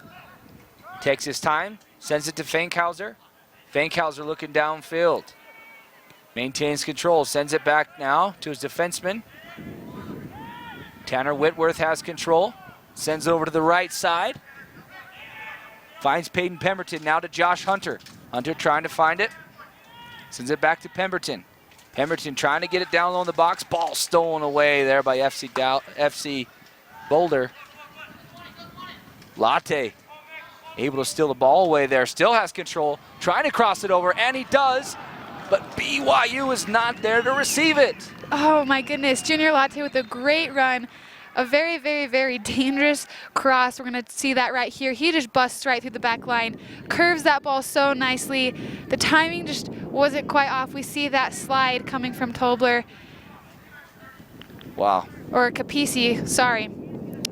takes his time, sends it to Fankhauser. Fankhauser looking downfield. Maintains control, sends it back now to his defenseman. Tanner Whitworth has control, sends it over to the right side. Finds Peyton Pemberton, now to Josh Hunter. Hunter trying to find it, sends it back to Pemberton. Pemberton trying to get it down low in the box. Ball stolen away there by FC Boulder. Latte able to steal the ball away there, still has control, trying to cross it over, and he does, but BYU is not there to receive it. Oh my goodness, Junior Latte with a great run. A very, very, very dangerous cross. We're gonna see that right here. He just busts right through the back line, curves that ball so nicely. The timing just wasn't quite off. We see that slide coming from Tobler. Wow. Or Capisi, sorry.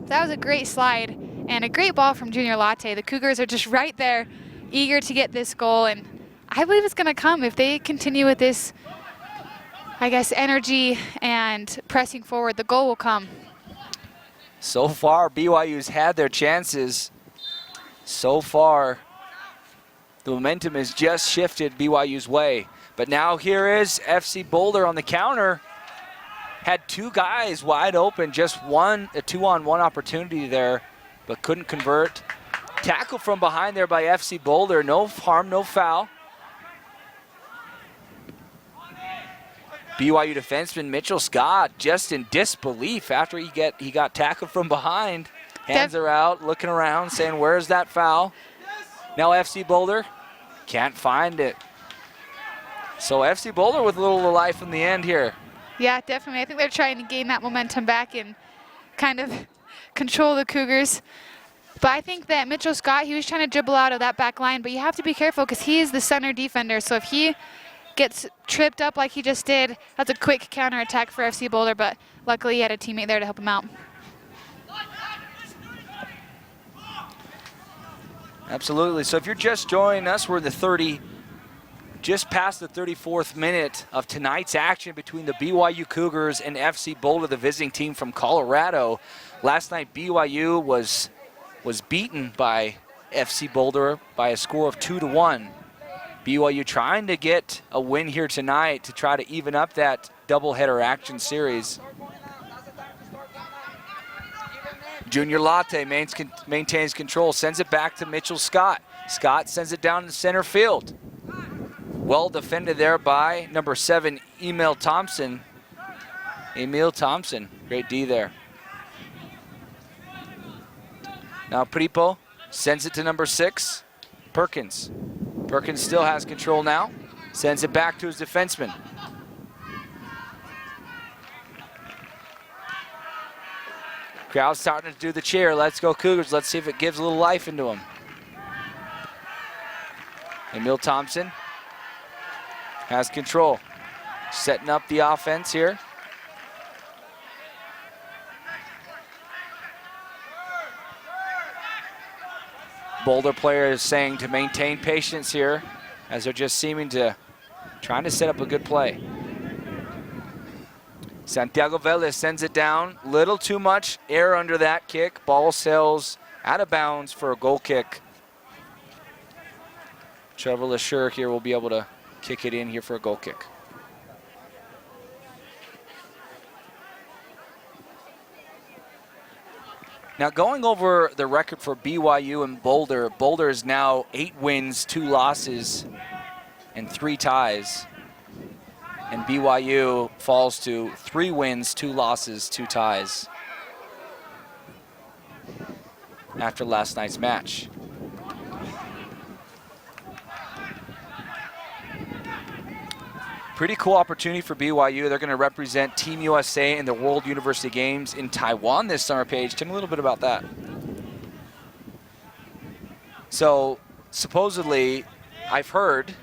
That was a great slide and a great ball from Junior Latte. The Cougars are just right there, eager to get this goal, and I believe it's gonna come if they continue with this, I guess, energy and pressing forward. The goal will come. So far, BYU's had their chances. So far, the momentum has just shifted BYU's way. But now here is FC Boulder on the counter. Had two guys wide open, just a two-on-one opportunity there, but couldn't convert. Tackle from behind there by FC Boulder. No harm, no foul. BYU defenseman Mitchell Scott just in disbelief after he got tackled from behind. Hands are out, looking around, saying, where's that foul? Now FC Boulder can't find it. So FC Boulder with a little life in the end here. Yeah, definitely. I think they're trying to gain that momentum back and kind of control the Cougars. But I think that Mitchell Scott, he was trying to dribble out of that back line, but you have to be careful because he is the center defender. So if he gets tripped up like he just did, that's a quick counterattack for FC Boulder, but luckily he had a teammate there to help him out. Absolutely. So if you're just joining us, we're just past the 34th minute of tonight's action between the BYU Cougars and FC Boulder, the visiting team from Colorado. Last night, BYU was beaten by FC Boulder by a score of 2-1. BYU trying to get a win here tonight to try to even up that doubleheader action series. Junior Latte maintains control, sends it back to Mitchell Scott. Scott sends it down to center field. Well defended there by number 7, Emil Thompson. Great D there. Now Pripo sends it to number 6, Perkins. Perkins still has control now. Sends it back to his defenseman. Crowd's starting to do the cheer. Let's go Cougars. Let's see if it gives a little life into them. Emil Thompson has control. Setting up the offense here. Boulder player is saying to maintain patience here as they're just seeming to trying to set up a good play. Santiago Velez sends it down. Little too much air under that kick. Ball sails out of bounds for a goal kick. Trevor LeSure here will be able to kick it in here for a goal kick. Now going over the record for BYU and Boulder, Boulder is now 8 wins, 2 losses, and 3 ties. And BYU falls to 3 wins, 2 losses, 2 ties after last night's match. Pretty cool opportunity for BYU. They're going to represent Team USA in the World University Games in Taiwan this summer. Paige, tell me a little bit about that. So supposedly, I've heard,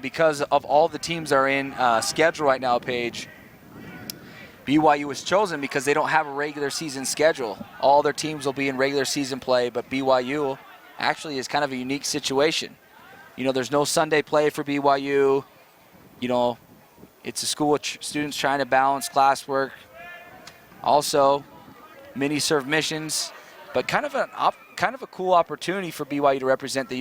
because of all the teams that are in schedule right now, Paige, BYU was chosen because they don't have a regular season schedule. All their teams will be in regular season play, but BYU actually is kind of a unique situation. You know, there's no Sunday play for BYU. You know, it's a school with students trying to balance classwork. Also, mini serve missions, but kind of a cool opportunity for BYU to represent the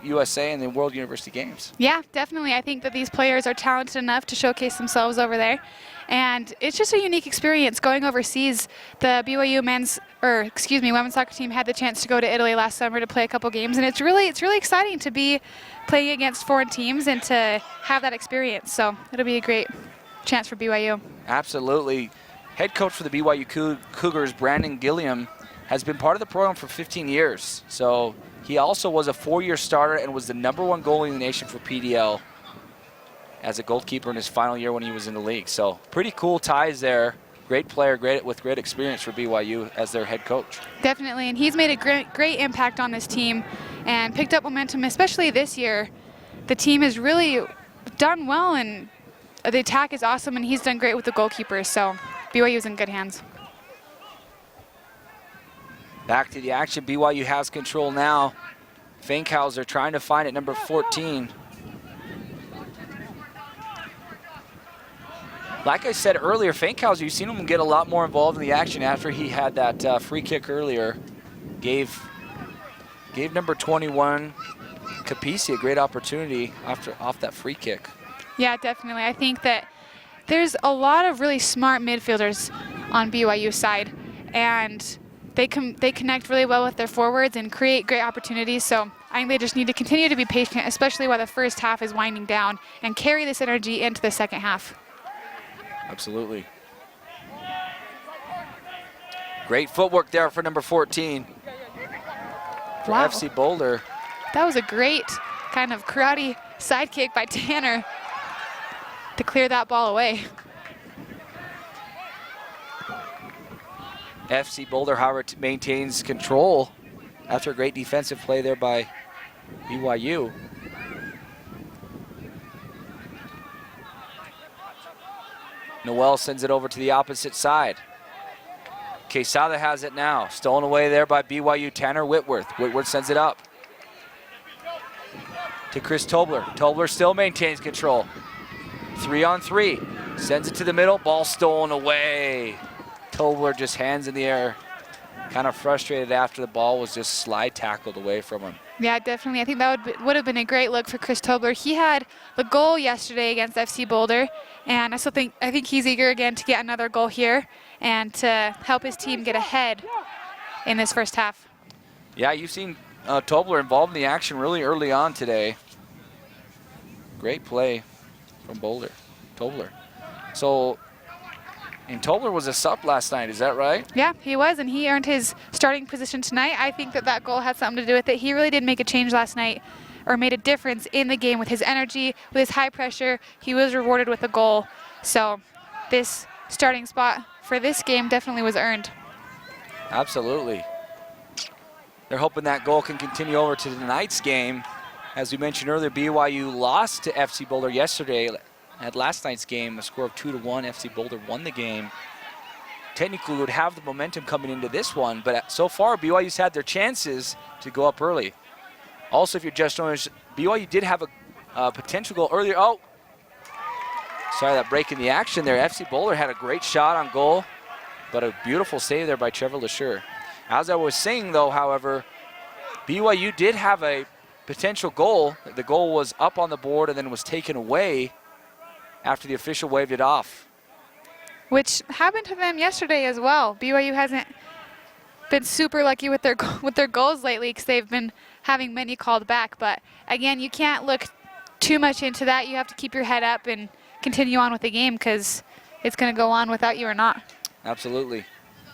USA in the World University Games. Yeah, definitely. I think that these players are talented enough to showcase themselves over there. And it's just a unique experience going overseas. The BYU women's soccer team had the chance to go to Italy last summer to play a couple games, and it's really exciting to be playing against foreign teams and to have that experience. So it'll be a great chance for BYU. Absolutely. Head coach for the BYU Cougars, Brandon Gilliam, has been part of the program for 15 years. So he also was a 4-year starter and was the #1 goalie in the nation for PDL as a goalkeeper in his final year when he was in the league. So pretty cool ties there. Great player, with great experience for BYU as their head coach. Definitely, and he's made a great impact on this team and picked up momentum, especially this year. The team has really done well, and the attack is awesome, and he's done great with the goalkeepers. So BYU is in good hands. Back to the action. BYU has control now. Fankhauser trying to find it, number 14. Like I said earlier, Fankhauser, you've seen him get a lot more involved in the action after he had that free kick earlier. Gave number 21, Capisi, a great opportunity off that free kick. Yeah, definitely. I think that there's a lot of really smart midfielders on BYU side, and they connect really well with their forwards and create great opportunities. So I think they just need to continue to be patient, especially while the first half is winding down, and carry this energy into the second half. Absolutely. Great footwork there for number 14 for Wow. FC Boulder. That was a great kind of karate sidekick by Tanner to clear that ball away. FC Boulder, however, maintains control after a great defensive play there by BYU. Noel sends it over to the opposite side. Quesada has it now. Stolen away there by BYU, Tanner Whitworth. Whitworth sends it up to Chris Tobler. Tobler still maintains control. 3-on-3. Sends it to the middle. Ball stolen away. Tobler just hands in the air. Kind of frustrated after the ball was just slide tackled away from him. Yeah, definitely. I think that would have been a great look for Chris Tobler. He had the goal yesterday against FC Boulder, and I think he's eager again to get another goal here and to help his team get ahead in this first half. Yeah, you've seen Tobler involved in the action really early on today. Great play from Tobler. So, and Tobler was a sub last night, is that right? Yeah, he was, and he earned his starting position tonight. I think that goal had something to do with it. He really did make a change last night, or made a difference in the game with his energy, with his high pressure. He was rewarded with a goal. So this starting spot for this game definitely was earned. Absolutely. They're hoping that goal can continue over to tonight's game. As we mentioned earlier, BYU lost to FC Boulder yesterday. At last night's game, a score of 2-1, FC Boulder won the game. Technically would have the momentum coming into this one, but so far BYU's had their chances to go up early. Also, if you're just joining us, BYU did have a potential goal earlier. Oh, sorry, that break in the action there. FC Boulder had a great shot on goal, but a beautiful save there by Trevor LeSure. As I was saying, though, however, BYU did have a potential goal. The goal was up on the board and then was taken away after the official waved it off. Which happened to them yesterday as well. BYU hasn't been super lucky with their goals lately because they've been having many called back. But again, you can't look too much into that. You have to keep your head up and continue on with the game because it's going to go on without you or not. Absolutely.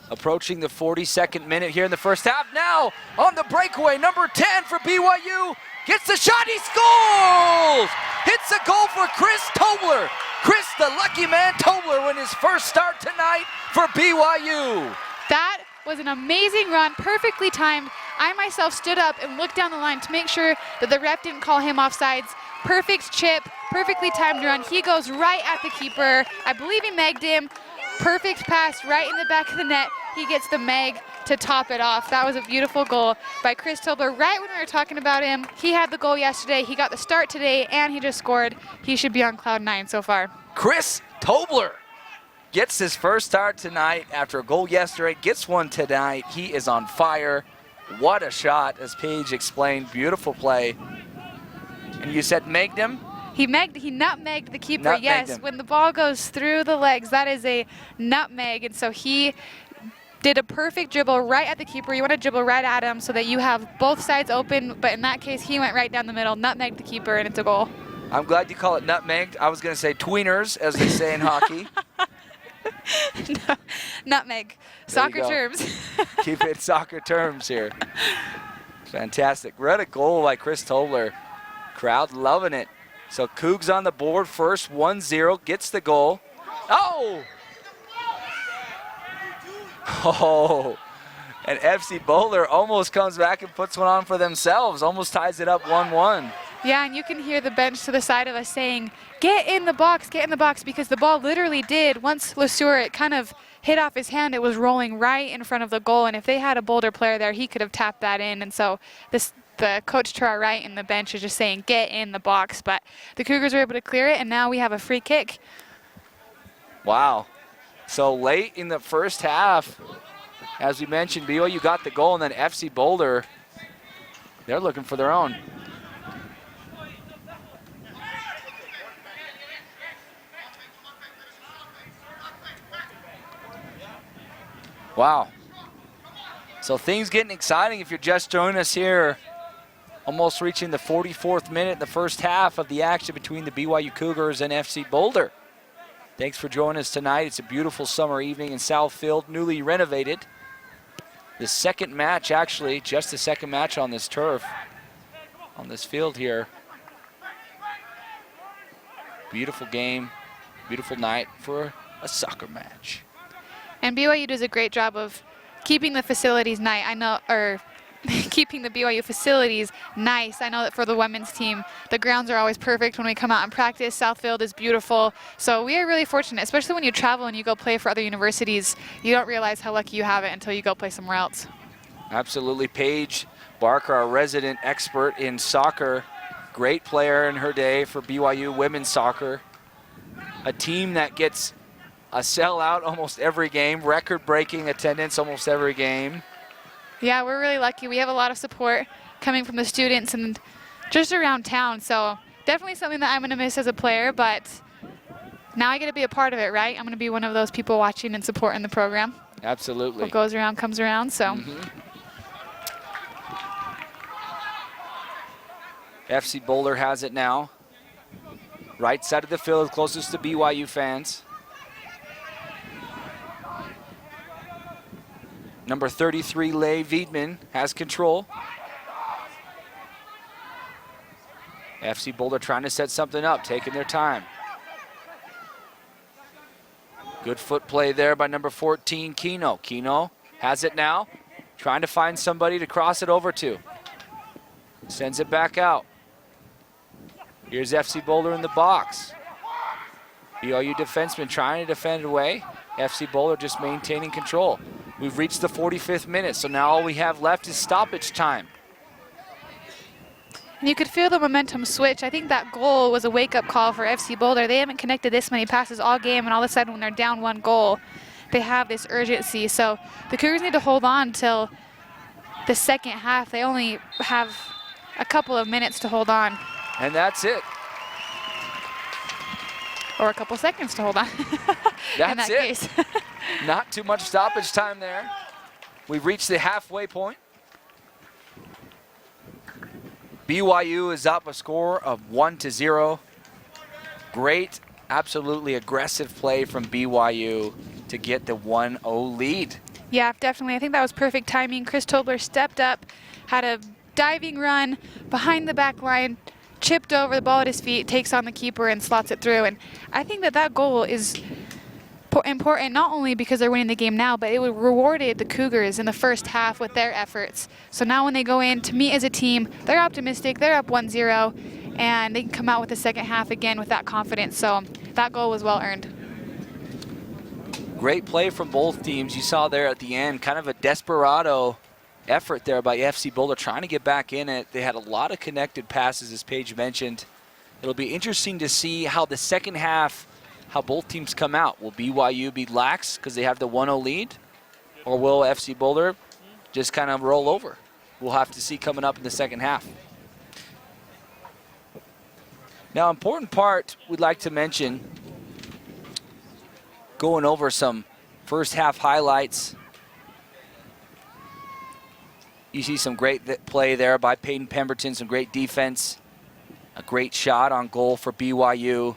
Approaching the 42nd minute here in the first half. Now on the breakaway, number 10 for BYU gets the shot, he scores! Hits a goal for Chris Tobler. Chris, the lucky man, Tobler, win his first start tonight for BYU. That was an amazing run, perfectly timed. I myself stood up and looked down the line to make sure that the ref didn't call him offsides. Perfect chip, perfectly timed run. He goes right at the keeper. I believe he megged him. Perfect pass right in the back of the net. He gets the meg to top it off. That was a beautiful goal by Chris Tobler. Right when we were talking about him, he had the goal yesterday. He got the start today, and he just scored. He should be on cloud 9 so far. Chris Tobler gets his first start tonight after a goal yesterday, gets one tonight. He is on fire. What a shot, as Paige explained. Beautiful play. And you said megged him? He nutmegged the keeper, Nutmegged yes. him. When the ball goes through the legs, that is a nutmeg. And so he did a perfect dribble right at the keeper. You want to dribble right at him so that you have both sides open. But in that case, he went right down the middle, nutmegged the keeper, and it's a goal. I'm glad you call it nutmegged. I was going to say tweeners, as they say in hockey. No, nutmeg. Soccer go. terms. Keep it soccer terms here. Fantastic. What a goal by Chris Tobler. Crowd loving it. So Cougs on the board first, 1-0, gets the goal. Oh! Oh! And FC Boulder almost comes back and puts one on for themselves, almost ties it up 1-1. Yeah, and you can hear the bench to the side of us saying, get in the box, because the ball literally did. Once LeSueur, it kind of hit off his hand, it was rolling right in front of the goal, and if they had a Boulder player there, he could have tapped that in. And so the coach to our right in the bench is just saying, get in the box. But the Cougars were able to clear it, and now we have a free kick. Wow. So late in the first half, as we mentioned, BYU got the goal, and then FC Boulder, they're looking for their own. Wow. So things getting exciting if you're just joining us here. Almost reaching the 44th minute in the first half of the action between the BYU Cougars and FC Boulder. Thanks for joining us tonight. It's a beautiful summer evening in Southfield, newly renovated. The second match, actually, just the second match on this turf, on this field here. Beautiful game, beautiful night for a soccer match. And BYU does a great job of keeping the facilities keeping the BYU facilities nice. I know that for the women's team, the grounds are always perfect when we come out and practice. Southfield is beautiful. So we are really fortunate, especially when you travel and you go play for other universities. You don't realize how lucky you have it until you go play somewhere else. Absolutely. Paige Barker, our resident expert in soccer, great player in her day for BYU women's soccer. A team that gets a sellout almost every game, record-breaking attendance almost every game. Yeah, we're really lucky. We have a lot of support coming from the students and just around town. So definitely something that I'm going to miss as a player, but now I get to be a part of it, right? I'm going to be one of those people watching and supporting the program. Absolutely. What goes around comes around, so. FC Boulder has it now. Right side of the field, closest to BYU fans. Number 33, Leigh Wiedman, has control. FC Boulder trying to set something up, taking their time. Good foot play there by number 14, Kino. Kino has it now, trying to find somebody to cross it over to. Sends it back out. Here's FC Boulder in the box. BYU defenseman trying to defend away. FC Boulder just maintaining control. We've reached the 45th minute, so now all we have left is stoppage time. And you could feel the momentum switch. I think that goal was a wake-up call for FC Boulder. They haven't connected this many passes all game, and all of a sudden when they're down one goal, they have this urgency. So the Cougars need to hold on till the second half. They only have a couple of minutes to hold on, And that's it. or a couple seconds to hold on. That's in that it. case. Not too much stoppage time there. We've reached the halfway point. BYU is up a score of 1-0. Great, absolutely aggressive play from BYU to get the 1-0 lead. Yeah, definitely. I think that was perfect timing. Chris Tobler stepped up, had a diving run behind the back line, chipped over the ball at his feet, takes on the keeper and slots it through. And I think that that goal is important not only because they're winning the game now, but it rewarded the Cougars in the first half with their efforts. So now when they go in to meet as a team, they're optimistic, they're up 1-0, and they can come out with the second half again with that confidence. So that goal was well earned. Great play from both teams. You saw there at the end, kind of a desperado effort there by FC Boulder trying to get back in it. They had a lot of connected passes, as Paige mentioned. It'll be interesting to see how the second half, how both teams come out. Will BYU be lax because they have the 1-0 lead? Or will FC Boulder just kind of roll over? We'll have to see coming up in the second half. Now, important part we'd like to mention, going over some first half highlights. You see some great play there by Peyton Pemberton, some great defense, a great shot on goal for BYU.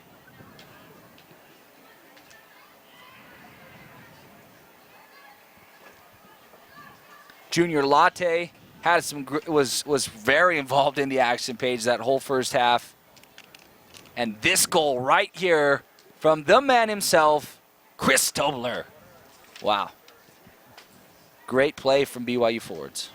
Junior Latte had was very involved in the action, Page, that whole first half. And this goal right here from the man himself, Chris Tobler. Wow. Great play from BYU forwards.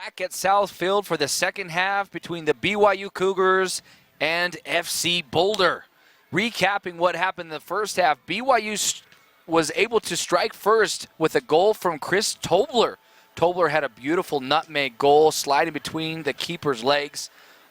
back at Southfield for the second half between the BYU Cougars and FC Boulder. Recapping what happened in the first half, BYU was able to strike first with a goal from Chris Tobler. Tobler had a beautiful nutmeg goal sliding between the keeper's legs.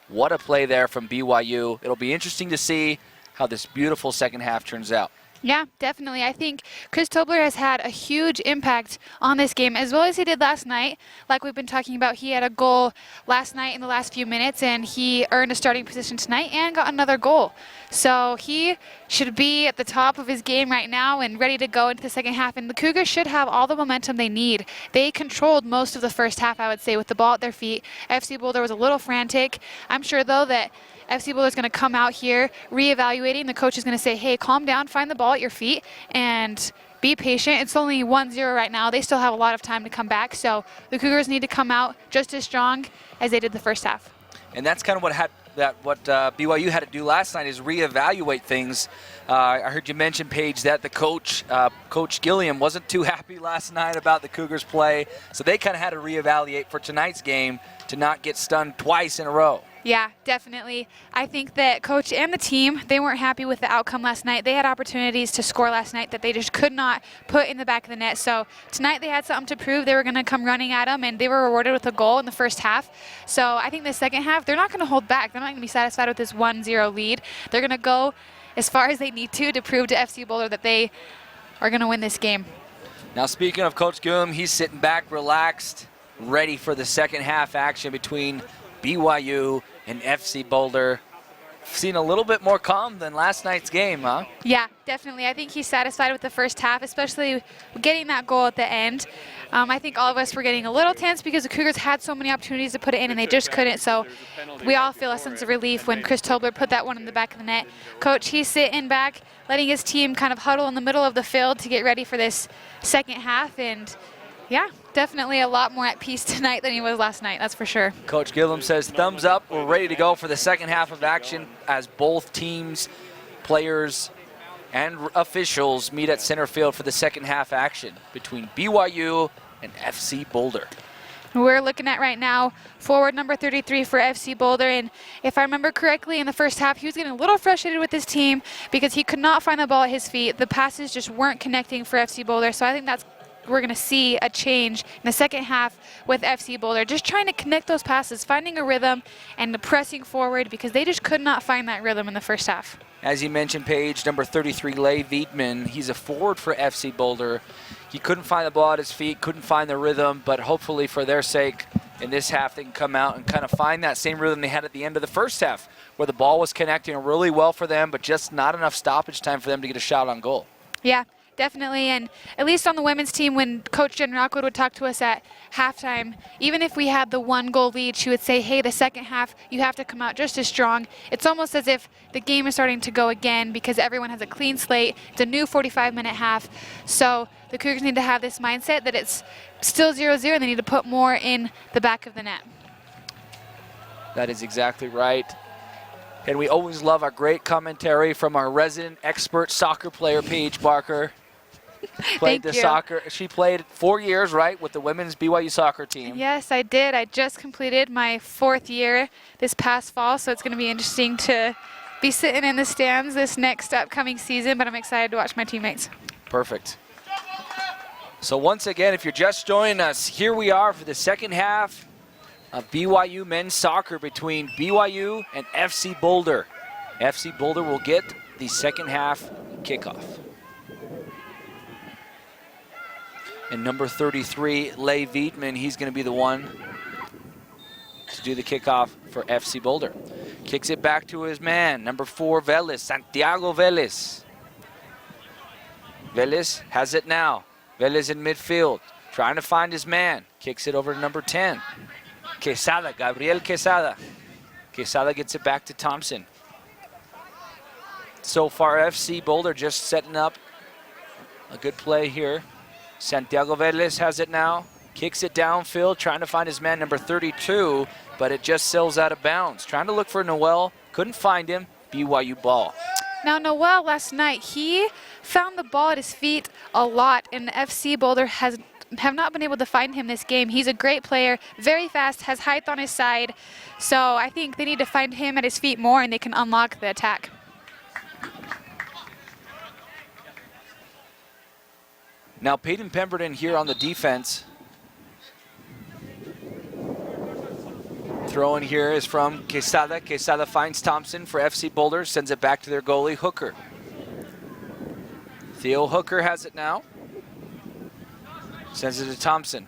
What a play there from BYU. It'll be interesting to see how this beautiful second half turns out. Yeah, definitely. I think Chris Tobler has had a huge impact on this game, as well as he did last night. Like we've been talking about, he had a goal last night in the last few minutes, and he earned a starting position tonight and got another goal. So he should be at the top of his game right now and ready to go into the second half. And the Cougars should have all the momentum they need. They controlled most of the first half, I would say, with the ball at their feet. FC Boulder was a little frantic. I'm sure, though, that FC Boulder is going to come out here reevaluating. The coach is going to say, hey, calm down, find the ball at your feet, and be patient. It's only 1-0 right now. They still have a lot of time to come back. So the Cougars need to come out just as strong as they did the first half. And that's kind of what BYU had to do last night, is reevaluate things. I heard you mention, Paige, that the coach, Coach Gilliam, wasn't too happy last night about the Cougars' play. So they kind of had to reevaluate for tonight's game to not get stunned twice in a row. Yeah, definitely. I think that coach and the team, they weren't happy with the outcome last night. They had opportunities to score last night that they just could not put in the back of the net. So tonight they had something to prove. They were going to come running at them, and they were rewarded with a goal in the first half. So I think the second half, they're not going to hold back. They're not going to be satisfied with this 1-0 lead. They're going to go as far as they need to prove to FC Boulder that they are going to win this game. Now, speaking of Coach Gilliam, he's sitting back, relaxed, ready for the second half action between BYU and FC Boulder. Seen a little bit more calm than last night's game, huh? Yeah, definitely. I think he's satisfied with the first half, especially getting that goal at the end. I think all of us were getting a little tense because the Cougars had so many opportunities to put it in and they just couldn't. So we all feel a sense of relief when Chris Tobler put that one in the back of the net. Coach, he's sitting back, letting his team kind of huddle in the middle of the field to get ready for this second half. And yeah, definitely a lot more at peace tonight than he was last night, that's for sure. Coach Gilliam says, thumbs up, we're ready to go for the second half of action as both teams, players, and officials meet at center field for the second half action between BYU and FC Boulder. We're looking at right now forward number 33 for FC Boulder, and if I remember correctly, in the first half he was getting a little frustrated with his team because he could not find the ball at his feet. The passes just weren't connecting for FC Boulder, so I think we're going to see a change in the second half with FC Boulder, just trying to connect those passes, finding a rhythm, and pressing forward because they just could not find that rhythm in the first half. As you mentioned, Paige, number 33, Leigh Vietman, he's a forward for FC Boulder. He couldn't find the ball at his feet, couldn't find the rhythm, but hopefully for their sake in this half they can come out and kind of find that same rhythm they had at the end of the first half, where the ball was connecting really well for them, but just not enough stoppage time for them to get a shot on goal. Yeah. Definitely, and at least on the women's team, when Coach Jen Rockwood would talk to us at halftime, even if we had the 1-goal lead, she would say, hey, the second half, you have to come out just as strong. It's almost as if the game is starting to go again because everyone has a clean slate. It's a new 45-minute half. So the Cougars need to have this mindset that it's still 0-0 and they need to put more in the back of the net. That is exactly right. And we always love our great commentary from our resident expert soccer player, Paige Barker. Played the soccer. She played 4 years, right, with the women's BYU soccer team. Yes, I did. I just completed my 4th year this past fall, so it's going to be interesting to be sitting in the stands this next upcoming season, but I'm excited to watch my teammates. Perfect. So once again, if you're just joining us, here we are for the second half of BYU men's soccer between BYU and FC Boulder. FC Boulder will get the second half kickoff. And number 33, Leigh Vietman, he's going to be the one to do the kickoff for FC Boulder. Kicks it back to his man, number 4, Vélez, Santiago Vélez. Vélez has it now. Vélez in midfield, trying to find his man. Kicks it over to number 10, Quesada, Gabriel Quesada. Quesada gets it back to Thompson. So far, FC Boulder just setting up a good play here. Santiago Vélez has it now. Kicks it downfield, trying to find his man, number 32, but it just sails out of bounds. Trying to look for Noel, couldn't find him. BYU ball. Now, Noel last night, he found the ball at his feet a lot, and FC Boulder has have not been able to find him this game. He's a great player, very fast, has height on his side. So I think they need to find him at his feet more and they can unlock the attack. Now Peyton Pemberton here on the defense. Throw in here is from Quesada. Quesada finds Thompson for FC Boulder, sends it back to their goalie, Hooker. Theo Hooker has it now. Sends it to Thompson.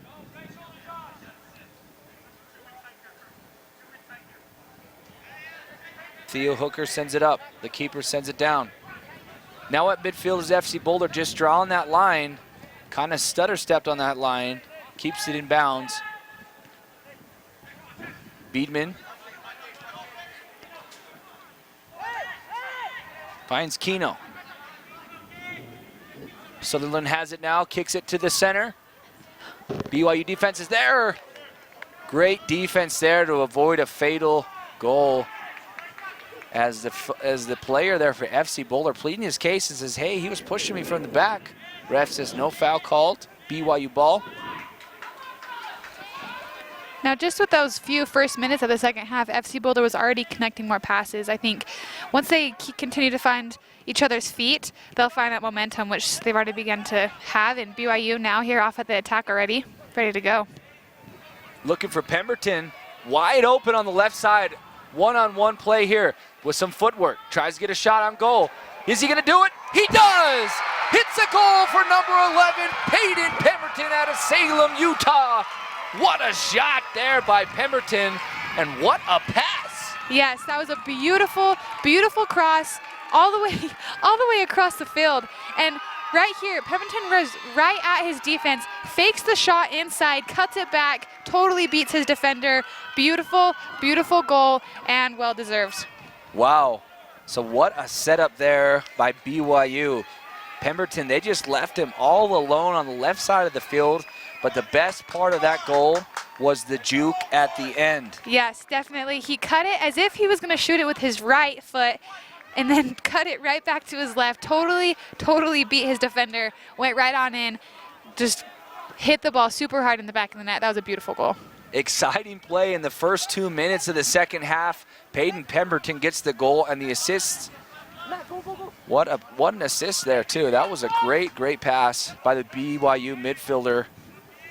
Theo Hooker sends it up. The keeper sends it down. Now at midfield is FC Boulder, just drawing that line. Kind of stutter-stepped on that line. Keeps it in bounds. Beedman finds Keno. Sutherland has it now, kicks it to the center. BYU defense is there. Great defense there to avoid a fatal goal. As the player there for FC Boulder pleading his case and says, hey, he was pushing me from the back. Ref says no foul called. BYU ball. Now, just with those few first minutes of the second half, FC Boulder was already connecting more passes. I think once they continue to find each other's feet, they'll find that momentum, which they've already begun to have. And BYU now here off at the attack already, ready to go. Looking for Pemberton, wide open on the left side. One-on-one play here with some footwork. Tries to get a shot on goal. Is he going to do it? He does! Hits a goal for number 11, Peyton Pemberton out of Salem, Utah. What a shot there by Pemberton, and what a pass. Yes, that was a beautiful, beautiful cross all the way across the field. And right here, Pemberton was right at his defense, fakes the shot inside, cuts it back, totally beats his defender. Beautiful, beautiful goal, and well-deserved. Wow, so what a setup there by BYU. Pemberton, they just left him all alone on the left side of the field. But the best part of that goal was the juke at the end. Yes, definitely. He cut it as if he was going to shoot it with his right foot and then cut it right back to his left. Totally, totally beat his defender. Went right on in. Just hit the ball super hard in the back of the net. That was a beautiful goal. Exciting play in the first 2 minutes of the second half. Peyton Pemberton gets the goal and the assist. What an assist there, too. That was a great, great pass by the BYU midfielder.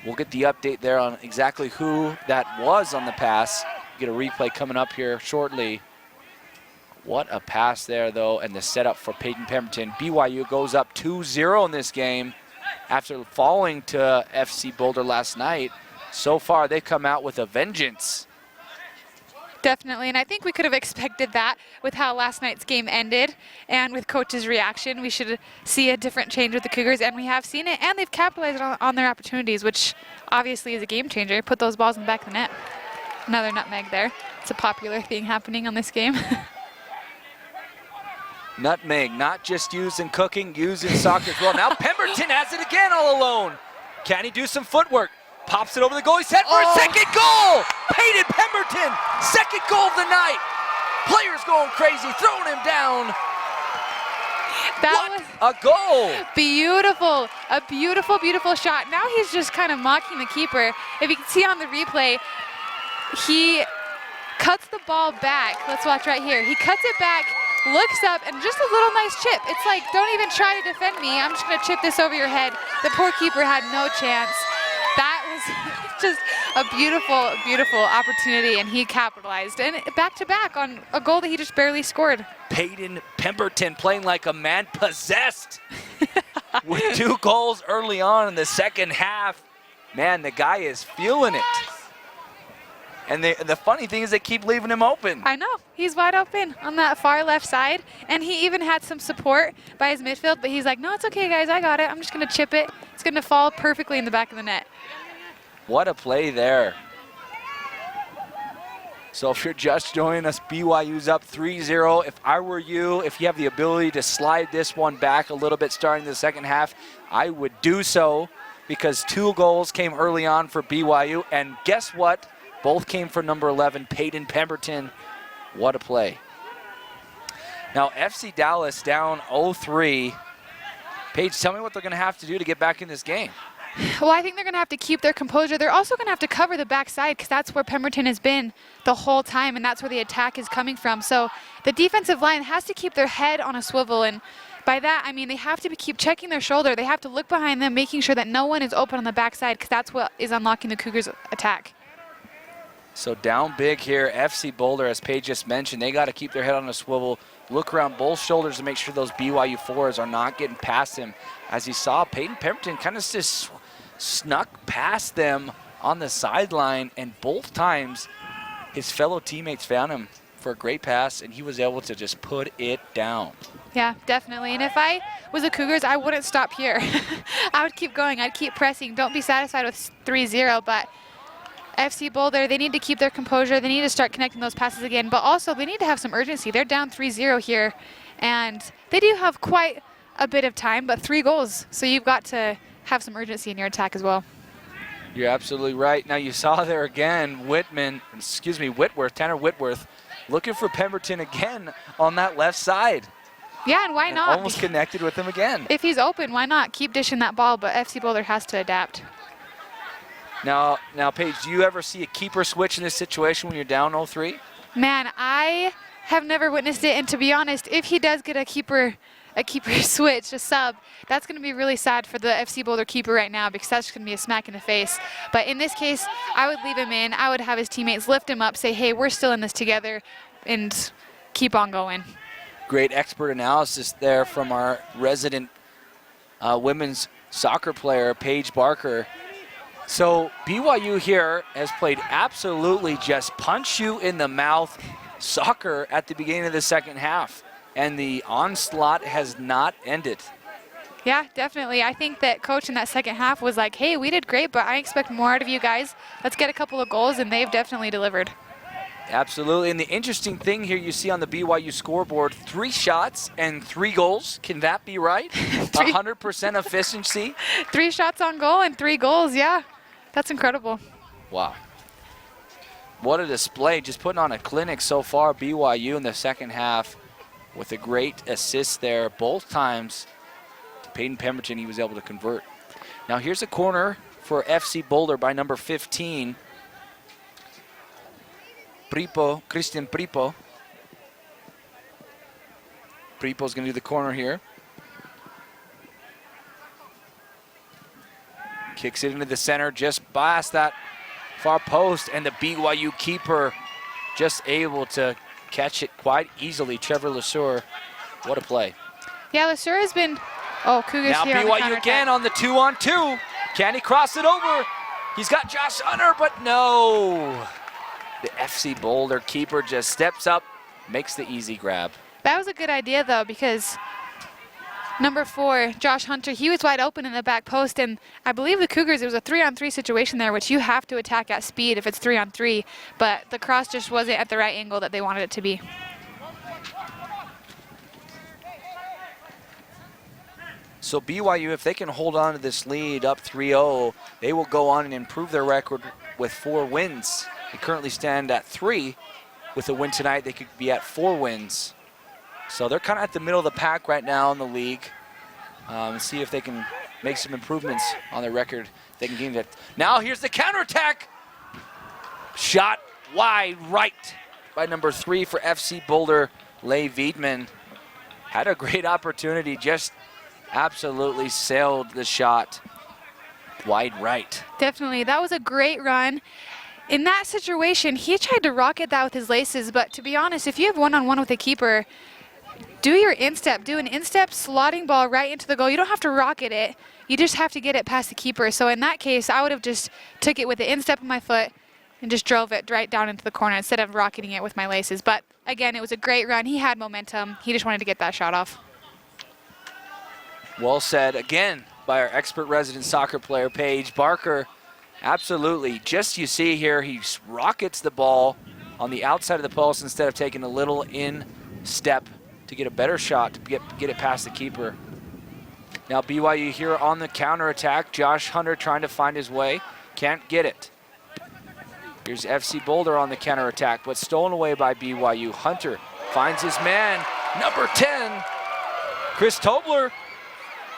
We'll get the update there on exactly who that was on the pass. Get a replay coming up here shortly. What a pass there, though, and the setup for Peyton Pemberton. BYU goes up 2-0 in this game after falling to FC Boulder last night. So far, they come out with a vengeance. Definitely, and I think we could have expected that with how last night's game ended and with coach's reaction. We should see a different change with the Cougars, and we have seen it, and they've capitalized on their opportunities, which obviously is a game changer. Put those balls in the back of the net. Another nutmeg there. It's a popular thing happening on this game. Nutmeg, not just used in cooking, used in soccer as well. Now Pemberton has it again all alone. Can he do some footwork? Pops it over the goalie's head for a second goal! Peyton Pemberton, second goal of the night. Players going crazy, throwing him down. That was a goal! Beautiful, a beautiful, beautiful shot. Now he's just kind of mocking the keeper. If you can see on the replay, he cuts the ball back. Let's watch right here. He cuts it back, looks up, and just a little nice chip. It's like, don't even try to defend me. I'm just gonna chip this over your head. The poor keeper had no chance. That was just a beautiful, beautiful opportunity, and he capitalized. And back-to-back on a goal that he just barely scored. Peyton Pemberton playing like a man possessed with 2 goals early on in the second half. Man, the guy is feeling it. And the funny thing is they keep leaving him open. I know. He's wide open on that far left side. And he even had some support by his midfield, but he's like, no, it's okay, guys. I got it. I'm just going to chip it. It's going to fall perfectly in the back of the net. What a play there. So if you're just joining us, BYU's up 3-0. If I were you, if you have the ability to slide this one back a little bit starting the second half, I would do so because 2 goals came early on for BYU. And guess what? Both came from number 11, Peyton Pemberton. What a play. Now, FC Dallas down 0-3. Paige, tell me what they're going to have to do to get back in this game. Well, I think they're going to have to keep their composure. They're also going to have to cover the backside because that's where Pemberton has been the whole time, and that's where the attack is coming from. So the defensive line has to keep their head on a swivel, and by that, I mean they have to keep checking their shoulder. They have to look behind them, making sure that no one is open on the backside because that's what is unlocking the Cougars' attack. So down big here, FC Boulder, as Paige just mentioned, they got to keep their head on a swivel, look around both shoulders to make sure those BYU forwards are not getting past him. As you saw, Peyton Pemberton kind of just snuck past them on the sideline, and both times his fellow teammates found him for a great pass, and he was able to just put it down. Yeah, definitely. And if I was the Cougars, I wouldn't stop here. I would keep going. I'd keep pressing. Don't be satisfied with 3-0, but FC Boulder, they need to keep their composure. They need to start connecting those passes again, but also they need to have some urgency. They're down 3-0 here, and they do have quite a bit of time, but 3 goals. So you've got to have some urgency in your attack as well. You're absolutely right. Now you saw there again, Whitworth, Tanner Whitworth, looking for Pemberton again on that left side. Yeah, and why not? Almost connected with him again. If he's open, why not? Keep dishing that ball, but FC Boulder has to adapt. Now, Paige, do you ever see a keeper switch in this situation when you're down 0-3? Man, I have never witnessed it, and to be honest, if he does get a keeper switch, a sub, that's going to be really sad for the FC Boulder keeper right now because that's going to be a smack in the face. But in this case, I would leave him in. I would have his teammates lift him up, say, hey, we're still in this together, and keep on going. Great expert analysis there from our resident women's soccer player, Paige Barker. So BYU here has played absolutely just punch you in the mouth soccer at the beginning of the second half, and the onslaught has not ended. Yeah, definitely. I think that coach in that second half was like, hey, we did great, but I expect more out of you guys. Let's get a couple of goals, and they've definitely delivered. Absolutely, and the interesting thing here you see on the BYU scoreboard, 3 shots and 3 goals. Can that be right? 100% efficiency. 3 shots on goal and 3 goals, yeah. That's incredible. Wow. What a display. Just putting on a clinic so far, BYU in the second half with a great assist there. Both times to Peyton Pemberton, he was able to convert. Now here's a corner for FC Boulder by number 15. Christian Pripo. Pripo's going to do the corner here. Kicks it into the center, just past that far post, and the BYU keeper just able to catch it quite easily. Trevor Lesueur, what a play. Yeah, Lesueur has been, Cougars now here BYU again on the 2-on-2. Can he cross it over? He's got Josh Hunter, but no. The FC Boulder keeper just steps up, makes the easy grab. That was a good idea, though, because number 4, Josh Hunter, he was wide open in the back post, and I believe the Cougars, it was a 3-on-3 situation there, which you have to attack at speed if it's 3-on-3, but the cross just wasn't at the right angle that they wanted it to be. So BYU, if they can hold on to this lead up 3-0, they will go on and improve their record with 4 wins. They currently stand at 3. With a win tonight, they could be at 4 wins. So they're kind of at the middle of the pack right now in the league. See if they can make some improvements on their record. They can gain that. Now here's the counterattack. Shot wide right by number 3 for FC Boulder, Leigh Wiedemann. Had a great opportunity, just absolutely sailed the shot wide right. Definitely, that was a great run. In that situation, he tried to rocket that with his laces, but to be honest, if you have one-on-one with a keeper, do your instep. Do an instep slotting ball right into the goal. You don't have to rocket it. You just have to get it past the keeper. So in that case, I would have just took it with the instep of my foot and just drove it right down into the corner instead of rocketing it with my laces. But again, it was a great run. He had momentum. He just wanted to get that shot off. Well said again by our expert resident soccer player, Paige Barker. Absolutely. Just you see here, he rockets the ball on the outside of the post instead of taking a little in step to get a better shot to get it past the keeper. Now BYU here on the counterattack. Josh Hunter trying to find his way. Can't get it. Here's FC Boulder on the counterattack, but stolen away by BYU. Hunter finds his man, number 10, Chris Tobler.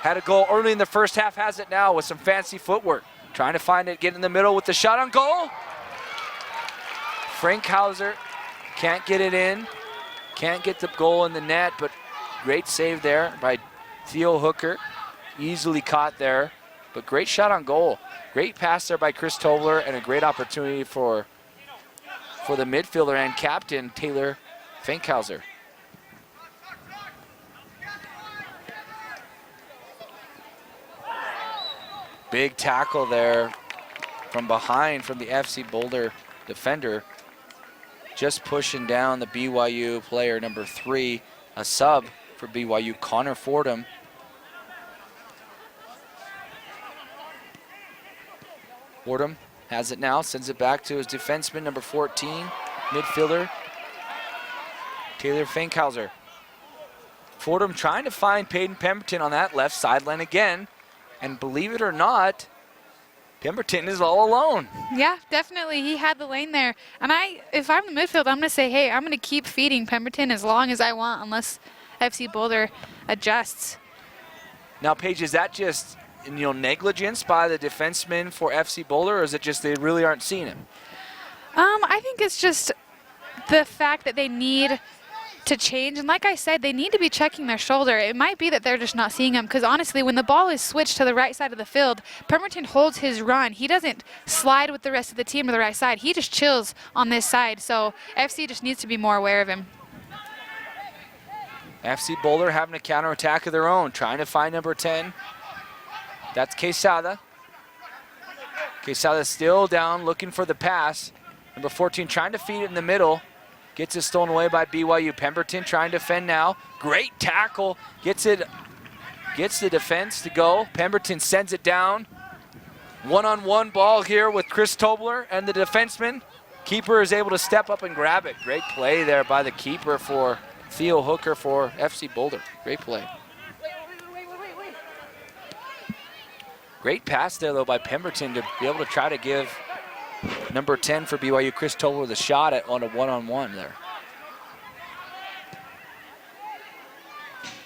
Had a goal early in the first half, has it now with some fancy footwork. Trying to find it, get in the middle with the shot on goal. Frankhauser can't get it in. Can't get the goal in the net, but great save there by Theo Hooker. Easily caught there, but great shot on goal. Great pass there by Chris Tobler, and a great opportunity for the midfielder and captain, Taylor Frankhauser. Big tackle there from behind from the FC Boulder defender. Just pushing down the BYU player, number 3, a sub for BYU, Connor Fordham. Fordham has it now, sends it back to his defenseman, number 14, midfielder, Taylor Frankhauser. Fordham trying to find Peyton Pemberton on that left sideline again. And believe it or not, Pemberton is all alone. Yeah, definitely. He had the lane there. And if I'm the midfield, I'm going to say, hey, I'm going to keep feeding Pemberton as long as I want unless FC Boulder adjusts. Now, Paige, is that just negligence by the defenseman for FC Boulder, or is it just they really aren't seeing him? I think it's just the fact that they need to change, and like I said, they need to be checking their shoulder. It might be that they're just not seeing him, because honestly, when the ball is switched to the right side of the field, Pemberton holds his run. He doesn't slide with the rest of the team to the right side. He just chills on this side, so FC just needs to be more aware of him. FC Boulder having a counterattack of their own, trying to find number 10. That's Quesada. Quesada still down, looking for the pass. Number 14 trying to feed it in the middle. Gets it stolen away by BYU. Pemberton trying to defend now. Great tackle. Gets the defense to go. Pemberton sends it down. One-on-one ball here with Chris Tobler and the defenseman. Keeper is able to step up and grab it. Great play there by the keeper for Theo Hooker for FC Boulder. Great play. Great pass there, though, by Pemberton to be able to try to give number 10 for BYU, Chris Tobler, the shot on a one-on-one there.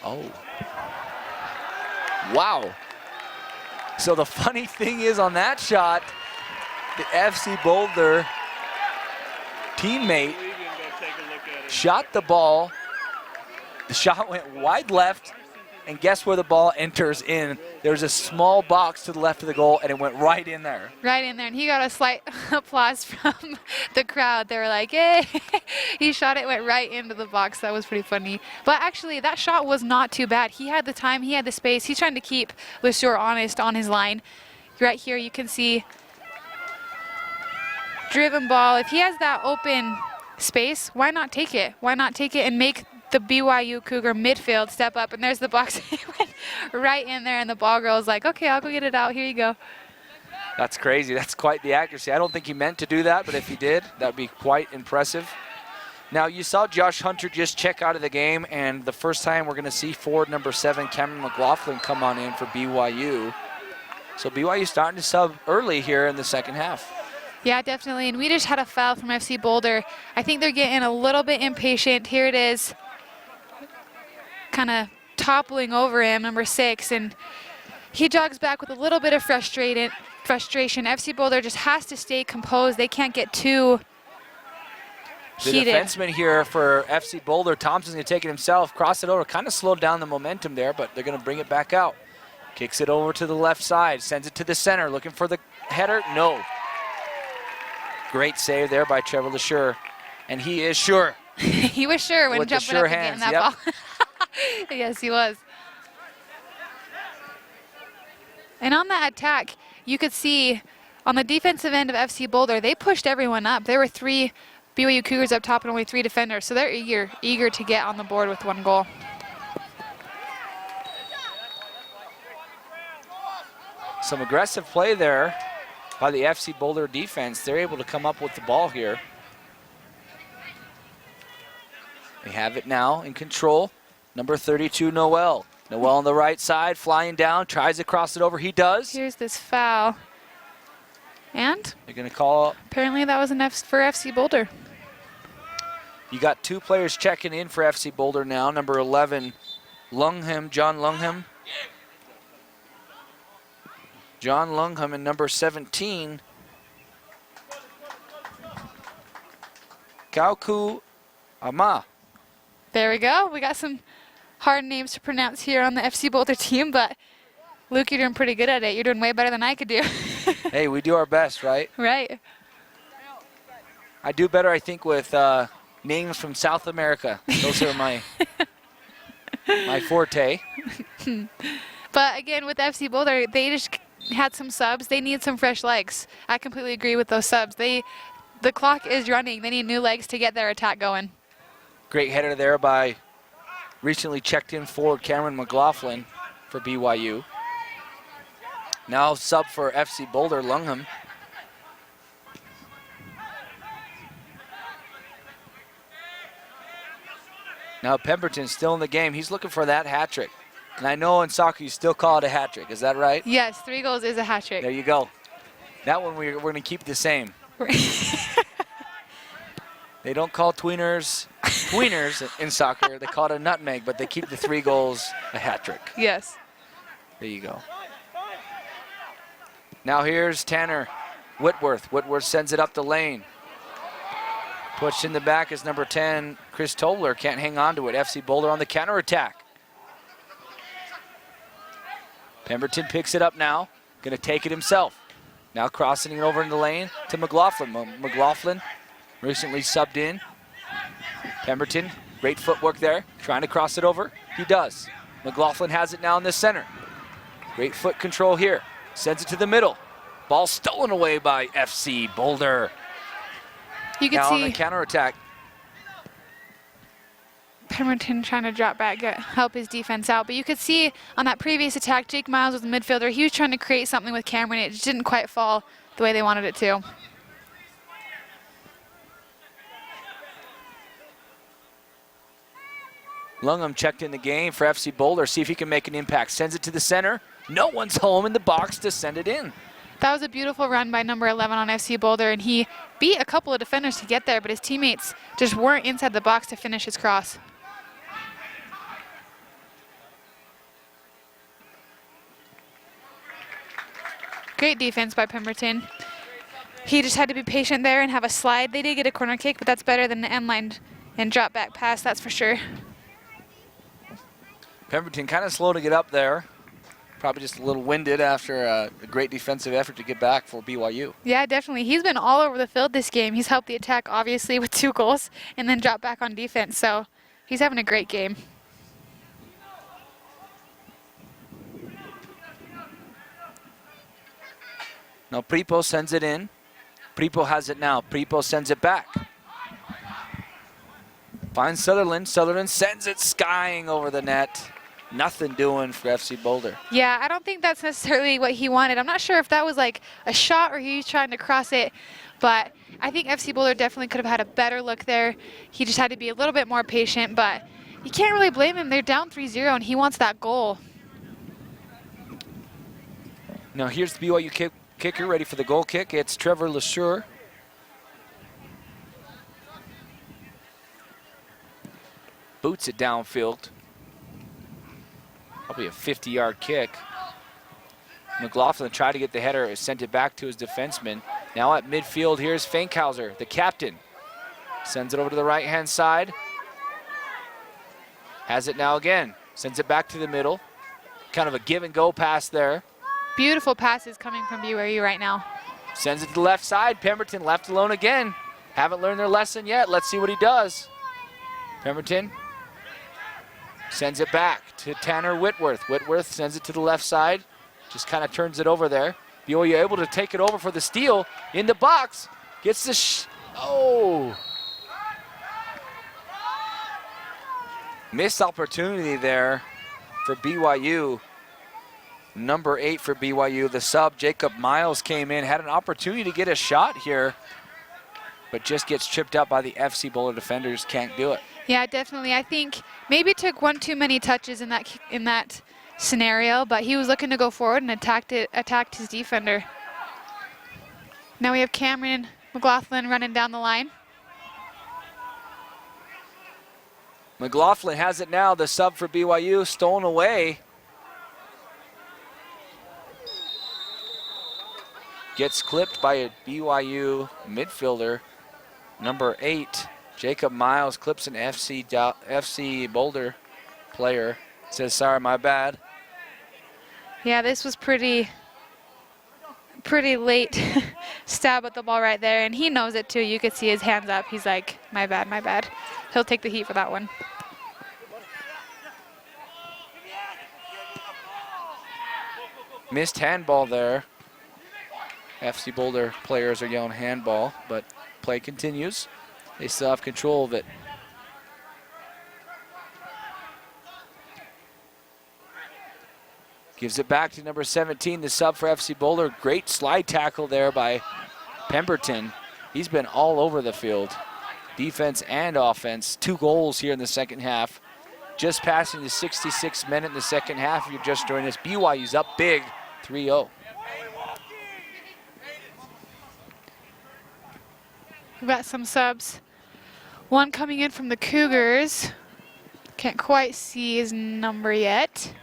Oh. Wow. So the funny thing is on that shot, the FC Boulder teammate shot the ball. The shot went wide left, and guess where the ball enters in? There's a small box to the left of the goal, and it went right in there. Right in there, and he got a slight applause from the crowd. They were like, yay! He shot it, went right into the box. That was pretty funny. But actually, that shot was not too bad. He had the time, he had the space. He's trying to keep LeSure honest on his line. Right here, you can see driven ball. If he has that open space, why not take it? Why not take it and make the BYU Cougar midfield step up? And there's the box. It went right in there, and the ball girl was like, okay, I'll go get it out. Here you go. That's crazy. That's quite the accuracy. I don't think he meant to do that, but if he did, that would be quite impressive. Now, you saw Josh Hunter just check out of the game, and the first time we're going to see forward number 7, Cameron McLaughlin, come on in for BYU. So BYU starting to sub early here in the second half. Yeah, definitely. And we just had a foul from FC Boulder. I think they're getting a little bit impatient. Here it is, kind of toppling over him, number 6, and he jogs back with a little bit of frustration. FC Boulder just has to stay composed. They can't get too heated. The defenseman here for FC Boulder, Thompson's going to take it himself, cross it over, kind of slowed down the momentum there, but they're going to bring it back out. Kicks it over to the left side, sends it to the center, looking for the header. No. Great save there by Trevor LeSure, and he is sure. He was sure when with jumping sure up and hands, getting that ball. Yes, he was. And on that attack, you could see on the defensive end of FC Boulder, they pushed everyone up. There were 3 BYU Cougars up top and only 3 defenders, so they're eager to get on the board with 1 goal. Some aggressive play there by the FC Boulder defense. They're able to come up with the ball here. They have it now in control. Number 32, Noel. Noel on the right side, flying down, tries to cross it over. He does. Here's this foul. And they're going to call. Apparently that was enough for FC Boulder. You got 2 players checking in for FC Boulder now. Number 11, Lungham, John Lungham. John Lungham in number 17. Kauku Ama. There we go. We got some hard names to pronounce here on the FC Boulder team, but Luke, you're doing pretty good at it. You're doing way better than I could do. Hey, we do our best, right? Right. I do better, I think, with names from South America. Those are my forte. But again, with FC Boulder, they just had some subs. They need some fresh legs. I completely agree with those subs. The clock is running. They need new legs to get their attack going. Great header there by recently checked in forward Cameron McLaughlin for BYU. Now sub for FC Boulder, Lungham. Now Pemberton still in the game. He's looking for that hat trick. And I know in soccer you still call it a hat trick. Is that right? Yes, 3 goals is a hat trick. There you go. That one we're going to keep the same. They don't call tweeners in soccer. They call it a nutmeg, but they keep the 3 goals a hat trick. Yes. There you go. Now here's Tanner Whitworth. Whitworth sends it up the lane. Pushed in the back is number 10, Chris Tobler. Can't hang on to it. FC Boulder on the counterattack. Pemberton picks it up now. Going to take it himself. Now crossing it over in the lane to McLaughlin. McLaughlin recently subbed in. Pemberton, great footwork there. Trying to cross it over. He does. McLaughlin has it now in the center. Great foot control here. Sends it to the middle. Ball stolen away by FC Boulder. You can now see on the counterattack. Pemberton trying to drop back, help his defense out. But you could see on that previous attack, Jake Miles was the midfielder. He was trying to create something with Cameron. It just didn't quite fall the way they wanted it to. Lungham checked in the game for FC Boulder. See if he can make an impact. Sends it to the center. No one's home in the box to send it in. That was a beautiful run by number 11 on FC Boulder, and he beat a couple of defenders to get there, but his teammates just weren't inside the box to finish his cross. Great defense by Pemberton. He just had to be patient there and have a slide. They did get a corner kick, but that's better than the end line and drop back pass, that's for sure. Pemberton kind of slow to get up there. Probably just a little winded after a great defensive effort to get back for BYU. Yeah, definitely. He's been all over the field this game. He's helped the attack, obviously, with 2 goals and then dropped back on defense. So he's having a great game. Now Pripo sends it in. Pripo has it now. Pripo sends it back. Finds Sutherland. Sutherland sends it skying over the net. Nothing doing for FC Boulder. Yeah, I don't think that's necessarily what he wanted. I'm not sure if that was like a shot or he was trying to cross it, but I think FC Boulder definitely could have had a better look there. He just had to be a little bit more patient, but you can't really blame him. They're down 3-0 and he wants that goal. Now here's the BYU kicker ready for the goal kick. It's Trevor LeSure. Boots it downfield. Probably a 50-yard kick. McLaughlin tried to get the header, sent it back to his defenseman. Now at midfield, here's Fankhauser, the captain. Sends it over to the right-hand side. Has it now again. Sends it back to the middle. Kind of a give-and-go pass there. Beautiful passes coming from BYU right now. Sends it to the left side. Pemberton left alone again. Haven't learned their lesson yet. Let's see what he does. Pemberton sends it back to Tanner Whitworth. Whitworth sends it to the left side. Just kind of turns it over there. BYU able to take it over for the steal in the box. Gets the oh! Missed opportunity there for BYU. Number 8 for BYU, the sub, Jacob Miles, came in, had an opportunity to get a shot here, but just gets tripped up by the FC Boulder defenders, can't do it. Yeah, definitely. I think maybe it took 1 too many touches in that scenario, but he was looking to go forward and attacked his defender. Now we have Cameron McLaughlin running down the line. McLaughlin has it now, the sub for BYU, stolen away. gets clipped by a BYU midfielder. Number 8, Jacob Miles, clips an FC Boulder player. Says, sorry, my bad. Yeah, this was pretty late stab at the ball right there, and he knows it too. You could see his hands up. He's like, my bad, my bad. He'll take the heat for that one. Missed handball there. FC Boulder players are yelling handball, but play continues. They still have control of it. Gives it back to number 17, the sub for FC Boulder. Great slide tackle there by Pemberton. He's been all over the field, defense and offense. 2 goals here in the second half. Just passing the 66th minute in the second half. If you're just joining us, BYU's up big, 3-0. We've got some subs. One coming in from the Cougars. Can't quite see his number yet.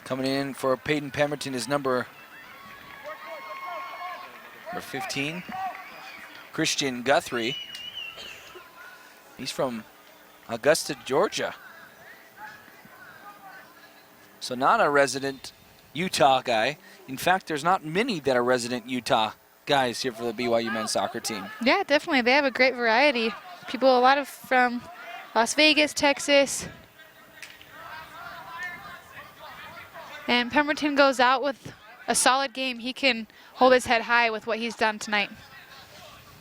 Coming in for Peyton Pemberton is number 15, Christian Guthrie. He's from Augusta, Georgia. So not a resident Utah guy. In fact, there's not many that are resident Utah guys here for the BYU men's soccer team. Yeah, definitely. They have a great variety. People, a lot of from Las Vegas, Texas. And Pemberton goes out with a solid game. He can hold his head high with what he's done tonight.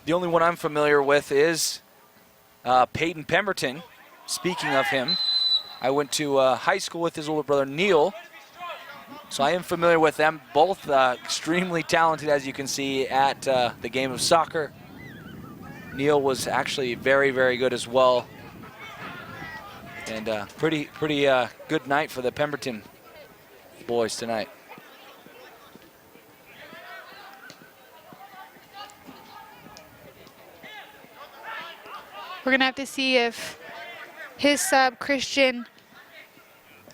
The only one I'm familiar with is Peyton Pemberton. Speaking of him, I went to high school with his older brother, Neil. So I am familiar with them, both extremely talented, as you can see, at the game of soccer. Neil was actually very, very good as well. And pretty good night for the Pemberton boys tonight. We're going to have to see if his sub, Christian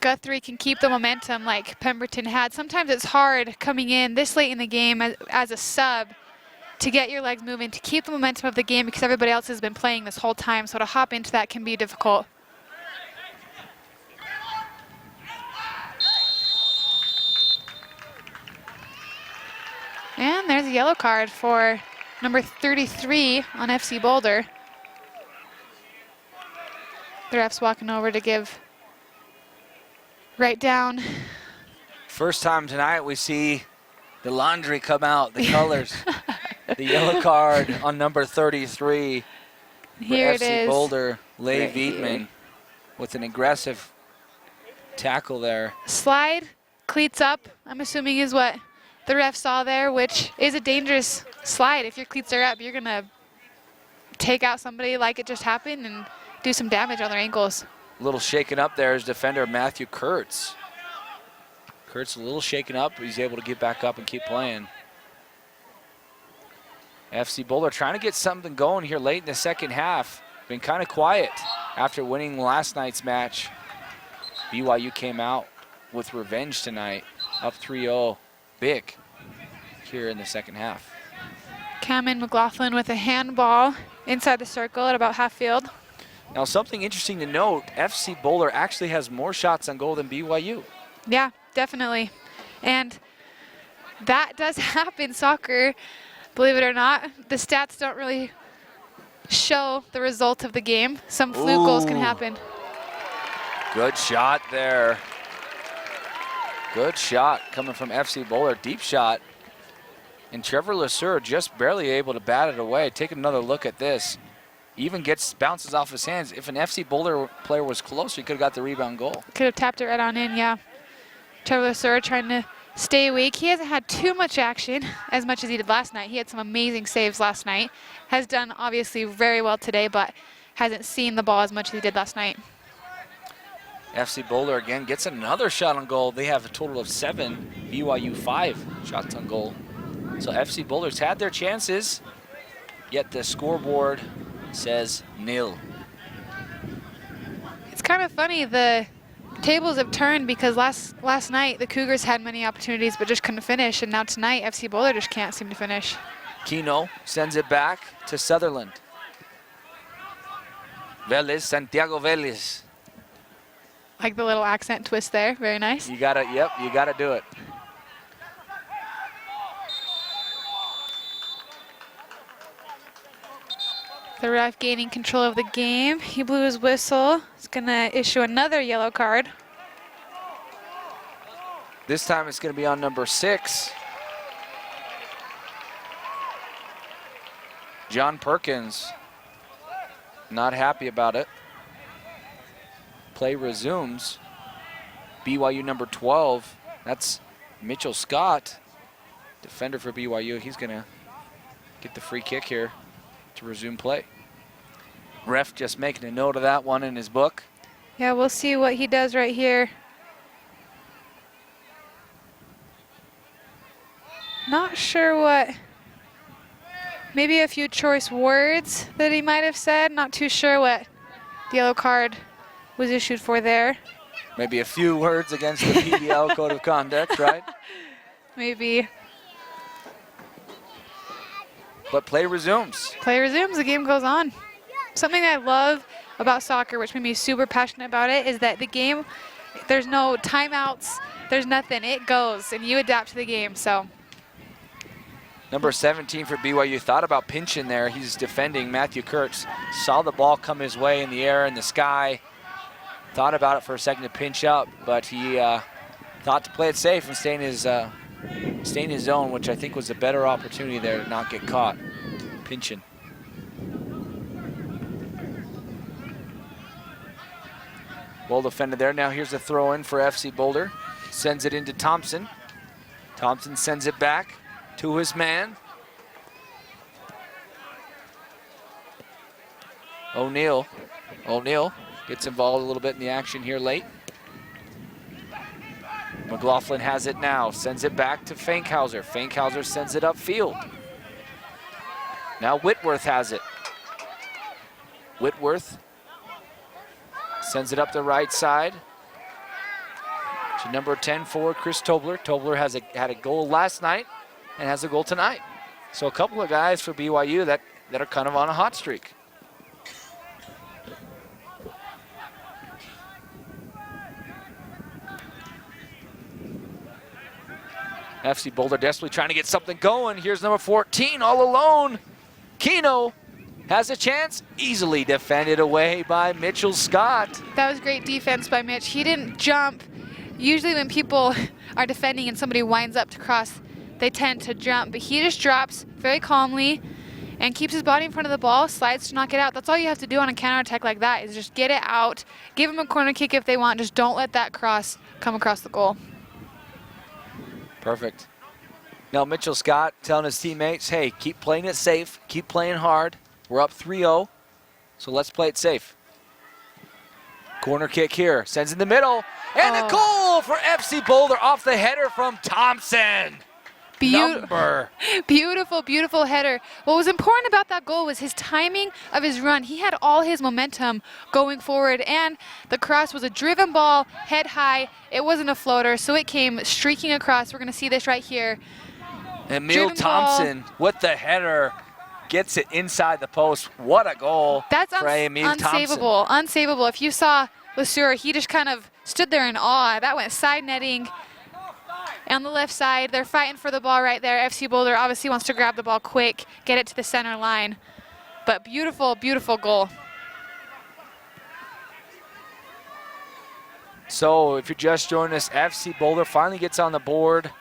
Guthrie, can keep the momentum like Pemberton had. Sometimes it's hard coming in this late in the game as a sub to get your legs moving, to keep the momentum of the game because everybody else has been playing this whole time. So to hop into that can be difficult. And there's a yellow card for number 33 on FC Boulder. The ref's walking over to give right down. First time tonight we see the laundry come out, the colors. The yellow card on number 33 for Here it FC is. Boulder, Leigh Right here. Vietman with an aggressive tackle there. Slide, cleats up, I'm assuming is what the ref saw there, which is a dangerous slide. If your cleats are up, you're going to take out somebody like it just happened and do some damage on their ankles. A little shaken up there is defender Matthew Kurtz. Kurtz a little shaken up, but he's able to get back up and keep playing. FC Boulder trying to get something going here late in the second half. Been kind of quiet after winning last night's match. BYU came out with revenge tonight, up 3-0, big here in the second half. Cameron McLaughlin with a handball inside the circle at about half field. Now something interesting to note, FC Boulder actually has more shots on goal than BYU. Yeah, definitely. And that does happen. Soccer, believe it or not, the stats don't really show the result of the game. Some fluke goals can happen. Good shot there. Good shot coming from FC Boulder, deep shot. And Trevor Lasur just barely able to bat it away. Take another look at this. Even bounces off his hands. If an FC Boulder player was closer, he could have got the rebound goal. Could have tapped it right on in, yeah. Trevor Lasur trying to stay awake. He hasn't had too much action, as much as he did last night. He had some amazing saves last night. Has done, obviously, very well today, but hasn't seen the ball as much as he did last night. FC Boulder again gets another shot on goal. They have a total of 7, BYU 5 shots on goal. So FC Boulder's had their chances, yet the scoreboard says nil. It's kind of funny, the tables have turned because last night the Cougars had many opportunities but just couldn't finish, and now tonight FC Boulder just can't seem to finish. Kino sends it back to Sutherland. Vélez, Santiago Vélez. Like the little accent twist there, very nice. You gotta, yep, you gotta do it. The ref gaining control of the game. He blew his whistle. He's gonna issue another yellow card. This time it's gonna be on number 6. John Perkins, not happy about it. Play resumes. BYU number 12, that's Mitchell Scott, defender for BYU. He's gonna get the free kick here to resume play. Ref just making a note of that one in his book. Yeah, we'll see what he does right here. Not sure what, maybe a few choice words that he might have said. Not too sure what the yellow card was issued for there. Maybe a few words against the PBL code of conduct, right? Maybe. But play resumes. Play resumes, the game goes on. Something I love about soccer, which made me super passionate about it, is that the game, there's no timeouts, there's nothing. It goes, and you adapt to the game, so. Number 17 for BYU thought about pinching there. He's defending. Matthew Kurtz saw the ball come his way in the air, in the sky. Thought about it for a second to pinch up, but he thought to play it safe and stay in his zone, which I think was a better opportunity there to not get caught pinching. Well defended there. Now here's a throw in for FC Boulder. Sends it into Thompson. Thompson sends it back to his man. O'Neal gets involved a little bit in the action here late. McLaughlin has it now, sends it back to Fankhauser. Fankhauser sends it upfield. Now Whitworth has it. Whitworth sends it up the right side to number 10 forward, Chris Tobler. Tobler had a goal last night and has a goal tonight. So a couple of guys for BYU that are kind of on a hot streak. FC Boulder desperately trying to get something going. Here's number 14 all alone. Kino has a chance, easily defended away by Mitchell Scott. That was great defense by Mitch. He didn't jump. Usually when people are defending and somebody winds up to cross, they tend to jump, but he just drops very calmly and keeps his body in front of the ball, slides to knock it out. That's all you have to do on a counterattack like that, is just get it out, give them a corner kick if they want, just don't let that cross come across the goal. Perfect. Now Mitchell Scott telling his teammates, hey, keep playing it safe, keep playing hard. We're up 3-0, so let's play it safe. Corner kick here, sends in the middle, and a goal for FC Boulder off the header from Thompson. Beautiful, beautiful header. What was important about that goal was his timing of his run. He had all his momentum going forward, and the cross was a driven ball, head high. It wasn't a floater, so it came streaking across. We're going to see this right here. Emil Thompson with the header gets it inside the post. What a goal. That's for Emil Thompson. Unsavable. If you saw LeSueur, he just kind of stood there in awe. That went side netting. On the left side, they're fighting for the ball right there. FC Boulder obviously wants to grab the ball quick, get it to the center line. But beautiful, beautiful goal. So if you're just joining us, FC Boulder finally gets on the board.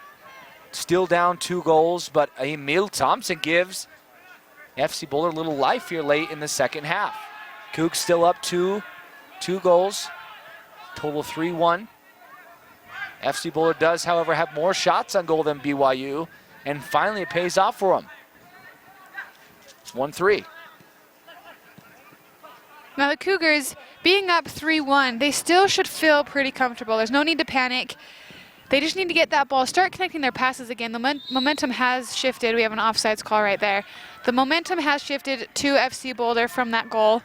Still down 2 goals, but Emil Thompson gives FC Boulder a little life here late in the second half. Cougs still up 2 goals, total 3-1. FC Boulder does, however, have more shots on goal than BYU, and finally it pays off for them. It's 1-3. Now the Cougars, being up 3-1, they still should feel pretty comfortable. There's no need to panic. They just need to get that ball, start connecting their passes again. The momentum has shifted. We have an offsides call right there. The momentum has shifted to FC Boulder from that goal,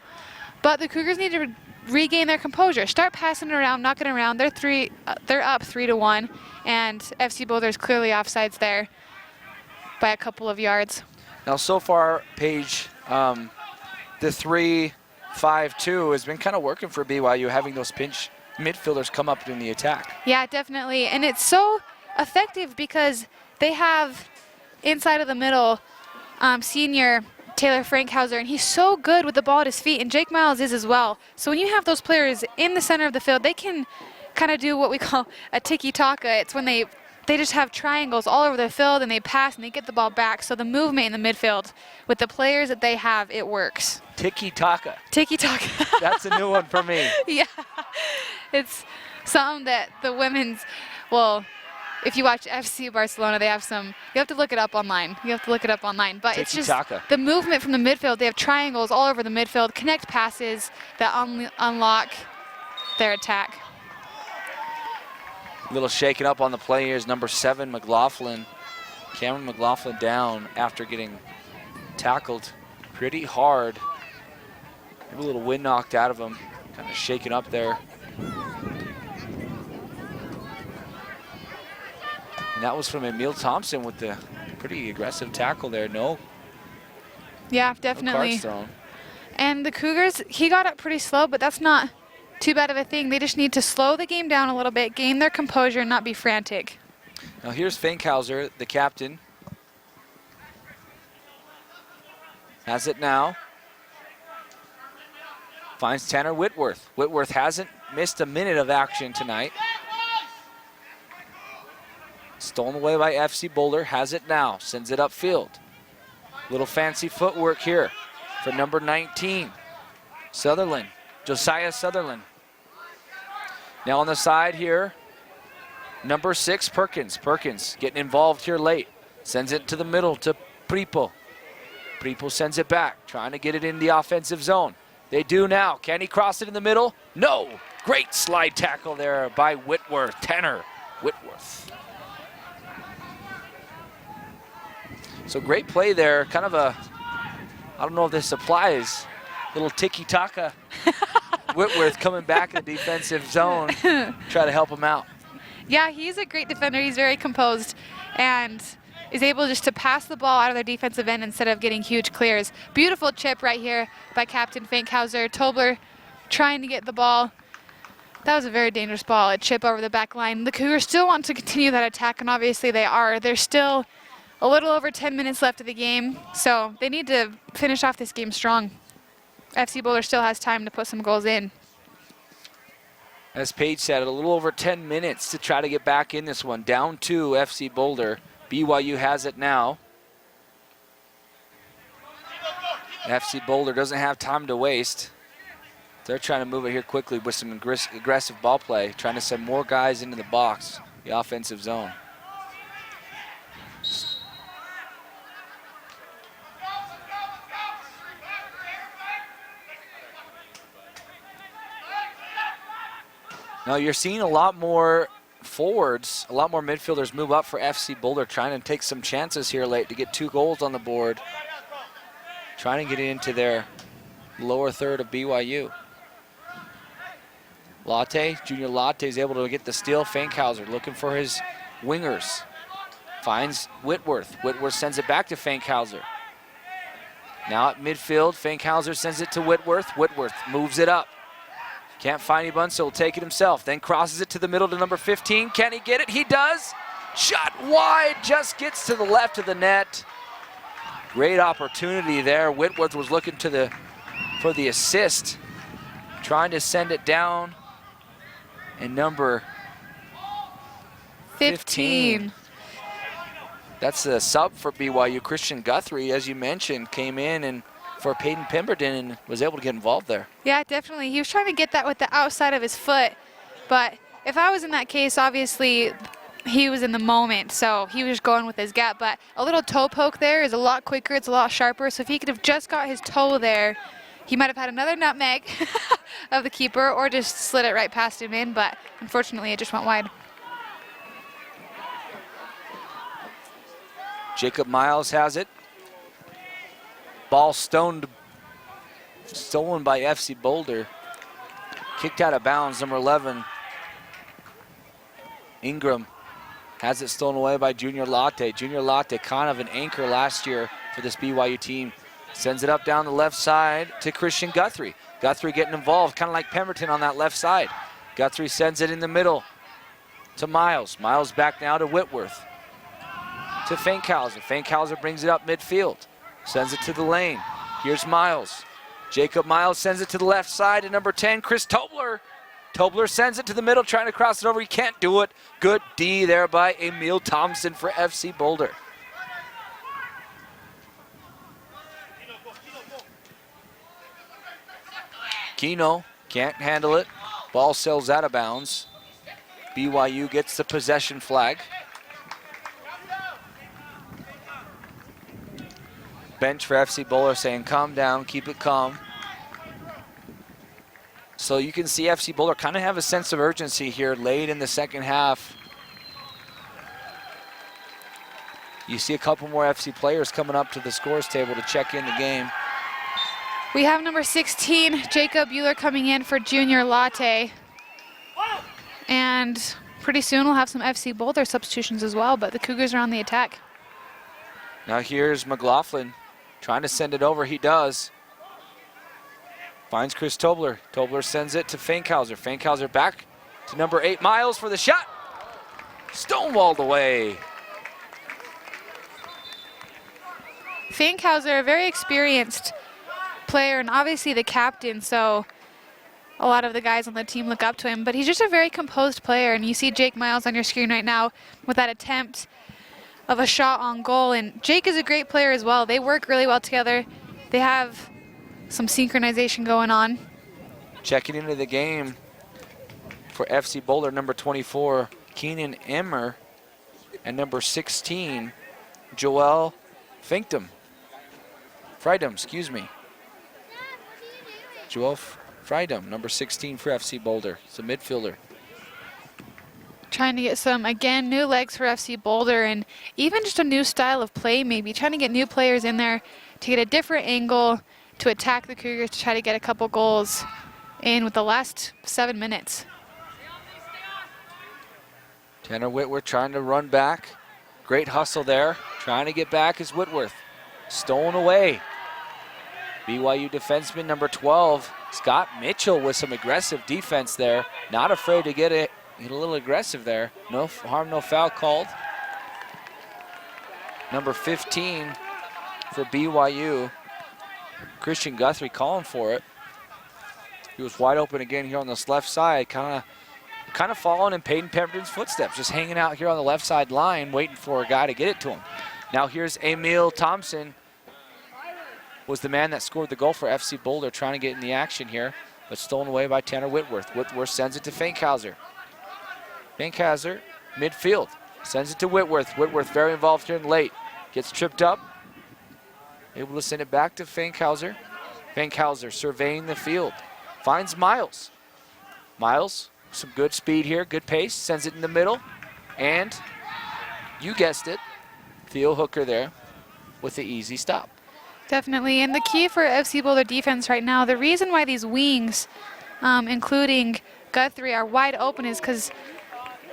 but the Cougars need to regain their composure. Start passing it around, knocking it around. They're up 3-1, and FC Boulder is clearly offsides there by a couple of yards. Now, so far, Paige, the 3-5-2 has been kind of working for BYU, having those pinch midfielders come up in the attack. Yeah, definitely. And it's so effective because they have inside of the middle senior Taylor Frankhauser, and he's so good with the ball at his feet, and Jake Miles is as well. So when you have those players in the center of the field, they can kind of do what we call a tiki-taka. It's when they just have triangles all over the field, and they pass and they get the ball back. So the movement in the midfield with the players that they have, it works. Tiki-taka. Tiki-taka. That's a new one for me. Yeah. It's something that the women's, well, if you watch FC Barcelona, they have some, you have to look it up online. But it's just the movement from the midfield. They have triangles all over the midfield, connect passes that unlock their attack. A little shaken up on the play here is number 7, McLaughlin. Cameron McLaughlin down after getting tackled pretty hard. Maybe a little wind knocked out of him. Kind of shaken up there. And that was from Emil Thompson with the pretty aggressive tackle there. Yeah, definitely. No cards thrown. And the Cougars, he got up pretty slow, but that's not too bad of a thing. They just need to slow the game down a little bit, gain their composure, and not be frantic. Now here's Fankhauser, the captain. Has it now. Finds Tanner Whitworth. Whitworth hasn't missed a minute of action tonight. Stolen away by FC Boulder, has it now, sends it upfield. Little fancy footwork here for number 19, Sutherland, Josiah Sutherland. Now on the side here, number 6, Perkins. Perkins getting involved here late. Sends it to the middle to Pripo. Pripo sends it back, trying to get it in the offensive zone. They do now. Can he cross it in the middle? No. Great slide tackle there by Whitworth, Tanner Whitworth. So great play there, kind of a, I don't know if this applies, little tiki-taka. Whitworth coming back in the defensive zone, try to help him out. Yeah, he's a great defender. He's very composed and is able just to pass the ball out of their defensive end instead of getting huge clears. Beautiful chip right here by Captain Fankhauser. Tobler trying to get the ball. That was a very dangerous ball, a chip over the back line. The Cougars still want to continue that attack, and obviously they are. There's still a little over 10 minutes left of the game, so they need to finish off this game strong. FC Boulder still has time to put some goals in. As Paige said, a little over 10 minutes to try to get back in this one. Down 2, FC Boulder. BYU has it now. FC Boulder doesn't have time to waste. They're trying to move it here quickly with some aggressive ball play, trying to send more guys into the box, the offensive zone. Now you're seeing a lot more forwards, a lot more midfielders move up for FC Boulder, trying to take some chances here late to get 2 goals on the board. Trying to get into their lower third of BYU. Latte, Junior Latte is able to get the steal. Fankhauser looking for his wingers. Finds Whitworth. Whitworth sends it back to Fankhauser. Now at midfield, Fankhauser sends it to Whitworth. Whitworth moves it up. Can't find anyone, so he'll take it himself. Then crosses it to the middle to number 15. Can he get it? He does. Shot wide, just gets to the left of the net. Great opportunity there. Whitworth was looking for the assist, trying to send it down. And number 15. That's a sub for BYU. Christian Guthrie, as you mentioned, came in and for Peyton Pemberton and was able to get involved there. Yeah, definitely. He was trying to get that with the outside of his foot, but if I was in that case, obviously he was in the moment, so he was just going with his gut, but a little toe poke there is a lot quicker, it's a lot sharper, so if he could have just got his toe there, he might have had another nutmeg of the keeper or just slid it right past him in, but unfortunately it just went wide. Jacob Miles has it. Ball stolen by FC Boulder. kicked out of bounds. Number 11, Ingram, has it stolen away by Junior Latte. Junior Latte, kind of an anchor last year for this BYU team. Sends it up down the left side to Christian Guthrie. Guthrie getting involved, kind of like Pemberton on that left side. Guthrie sends it in the middle to Miles. Miles back now to Whitworth. To Fankhauser. Fankhauser brings it up midfield. Sends it to the lane. Here's Miles. Jacob Miles sends it to the left side to number 10, Chris Tobler. Tobler sends it to the middle, trying to cross it over. He can't do it. Good D there by Emil Thompson for FC Boulder. Keno can't handle it. Ball sails out of bounds. BYU gets the possession flag. Bench for FC Boulder saying, calm down, keep it calm. So you can see FC Boulder kind of have a sense of urgency here late in the second half. You see a couple more FC players coming up to the scores table to check in the game. We have number 16, Jacob Euler, coming in for Junior Latte. And pretty soon we'll have some FC Boulder substitutions as well, but the Cougars are on the attack. Now here's McLaughlin trying to send it over. He does. Finds Chris Tobler. Tobler sends it to Fankhauser. Fankhauser back to number 8, Miles for the shot. Stonewalled away. Fankhauser, a very experienced player and obviously the captain, so a lot of the guys on the team look up to him, but he's just a very composed player, and you see Jake Miles on your screen right now with that attempt of a shot on goal, and Jake is a great player as well. They work really well together. They have some synchronization going on. Checking into the game for FC Boulder, number 24, Keenan Emmer, and number 16, Joel Finkdom. Friedem, excuse me. Joel Friedem, number 16 for FC Boulder. He's a midfielder. Trying to get some, again, new legs for FC Boulder and even just a new style of play maybe. Trying to get new players in there to get a different angle to attack the Cougars to try to get a couple goals in with the last 7 minutes. Tanner Whitworth trying to run back. Great hustle there. Trying to get back is Whitworth. Stolen away. BYU defenseman number 12, Scott Mitchell, with some aggressive defense there. Not afraid to get a little aggressive there. No harm, no foul called. Number 15 for BYU, Christian Guthrie calling for it. He was wide open again here on this left side, kind of following in Peyton Pemberton's footsteps, just hanging out here on the left side line, waiting for a guy to get it to him. Now here's Emil Thompson, was the man that scored the goal for FC Boulder, trying to get in the action here, but stolen away by Tanner Whitworth. Whitworth sends it to Fankhauser. Fankhauser, midfield, sends it to Whitworth. Whitworth very involved here in late. Gets tripped up, able to send it back to Fankhauser. Fankhauser surveying the field, finds Miles. Miles, some good speed here, good pace, sends it in the middle, and you guessed it, Theo Hooker there with the easy stop. Definitely, and the key for FC Boulder defense right now, the reason why these wings, including Guthrie, are wide open is because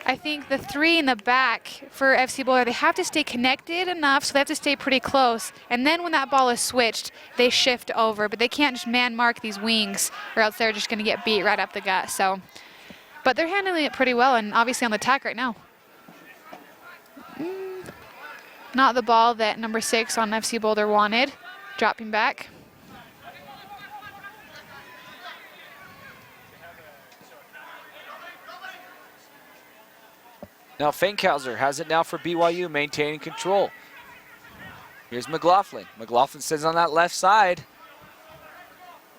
I think the three in the back for FC Boulder, they have to stay connected enough, so they have to stay pretty close. And then when that ball is switched, they shift over, but they can't just man mark these wings, or else they're just going to get beat right up the gut. So, but they're handling it pretty well, and obviously on the attack right now. Not the ball that number 6 on FC Boulder wanted. Dropping back. Now Fankhauser has it now for BYU, maintaining control. Here's McLaughlin. McLaughlin sends on that left side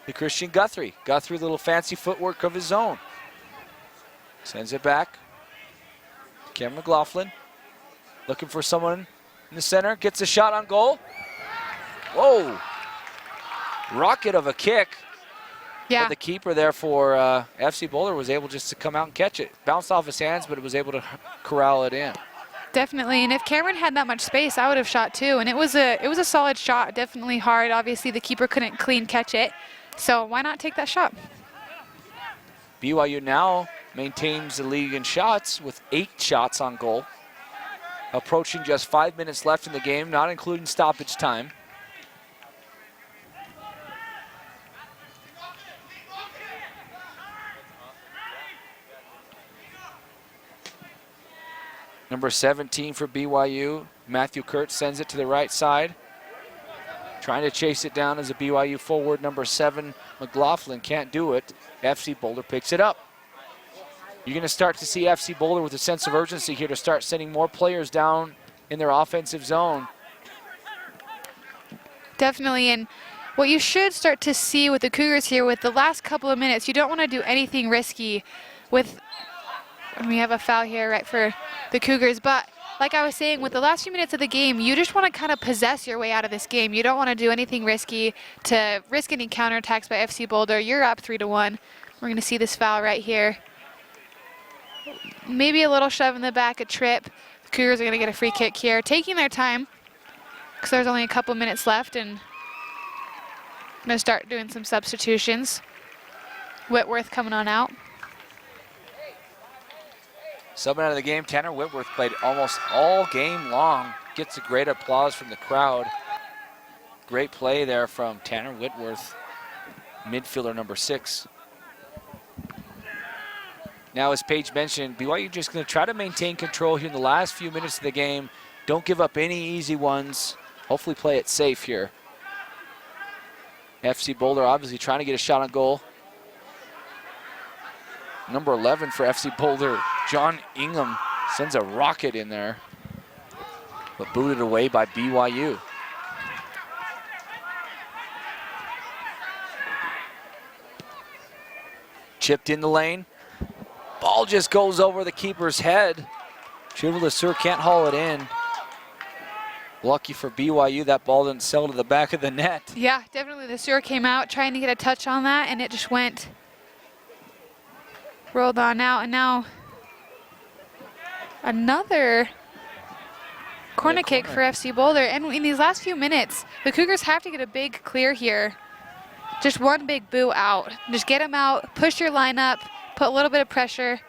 to Christian Guthrie. Guthrie, little fancy footwork of his own. Sends it back. Cam McLaughlin looking for someone in the center. Gets a shot on goal. Whoa. Rocket of a kick. Yeah. But the keeper there for FC Boulder was able just to come out and catch it. Bounced off his hands, but it was able to corral it in. Definitely, and if Cameron had that much space, I would have shot too. And it was a solid shot, definitely hard. Obviously, the keeper couldn't clean catch it, so why not take that shot? BYU now maintains the lead in shots with 8 shots on goal. Approaching just 5 minutes left in the game, not including stoppage time. Number 17 for BYU, Matthew Kurtz sends it to the right side. Trying to chase it down as a BYU forward, number 7, McLaughlin can't do it. FC Boulder picks it up. You're going to start to see FC Boulder with a sense of urgency here to start sending more players down in their offensive zone. Definitely, and what you should start to see with the Cougars here with the last couple of minutes, you don't want to do anything risky with, and we have a foul here right for the Cougars, but like I was saying, with the last few minutes of the game, you just want to kind of possess your way out of this game. You don't want to do anything risky to risk any counterattacks by FC Boulder. You're up 3-1. We're going to see this foul right here. Maybe a little shove in the back, a trip. The Cougars are going to get a free kick here, taking their time because there's only a couple minutes left, and going to start doing some substitutions. Whitworth coming on out. Subbing out of the game, Tanner Whitworth played almost all game long. Gets a great applause from the crowd. Great play there from Tanner Whitworth, midfielder number 6. Now, as Paige mentioned, BYU just going to try to maintain control here in the last few minutes of the game. Don't give up any easy ones. Hopefully play it safe here. FC Boulder obviously trying to get a shot on goal. Number 11 for FC Boulder, John Ingham, sends a rocket in there, but booted away by BYU. Chipped in the lane. Ball just goes over the keeper's head. Chivalisur can't haul it in. Lucky for BYU, that ball didn't sail to the back of the net. Yeah, definitely the Sur came out trying to get a touch on that, and it just went, rolled on out, and now another corner kick for FC Boulder. And in these last few minutes, the Cougars have to get a big clear here. Just one big boo out. Just get them out, push your line up, put a little bit of pressure.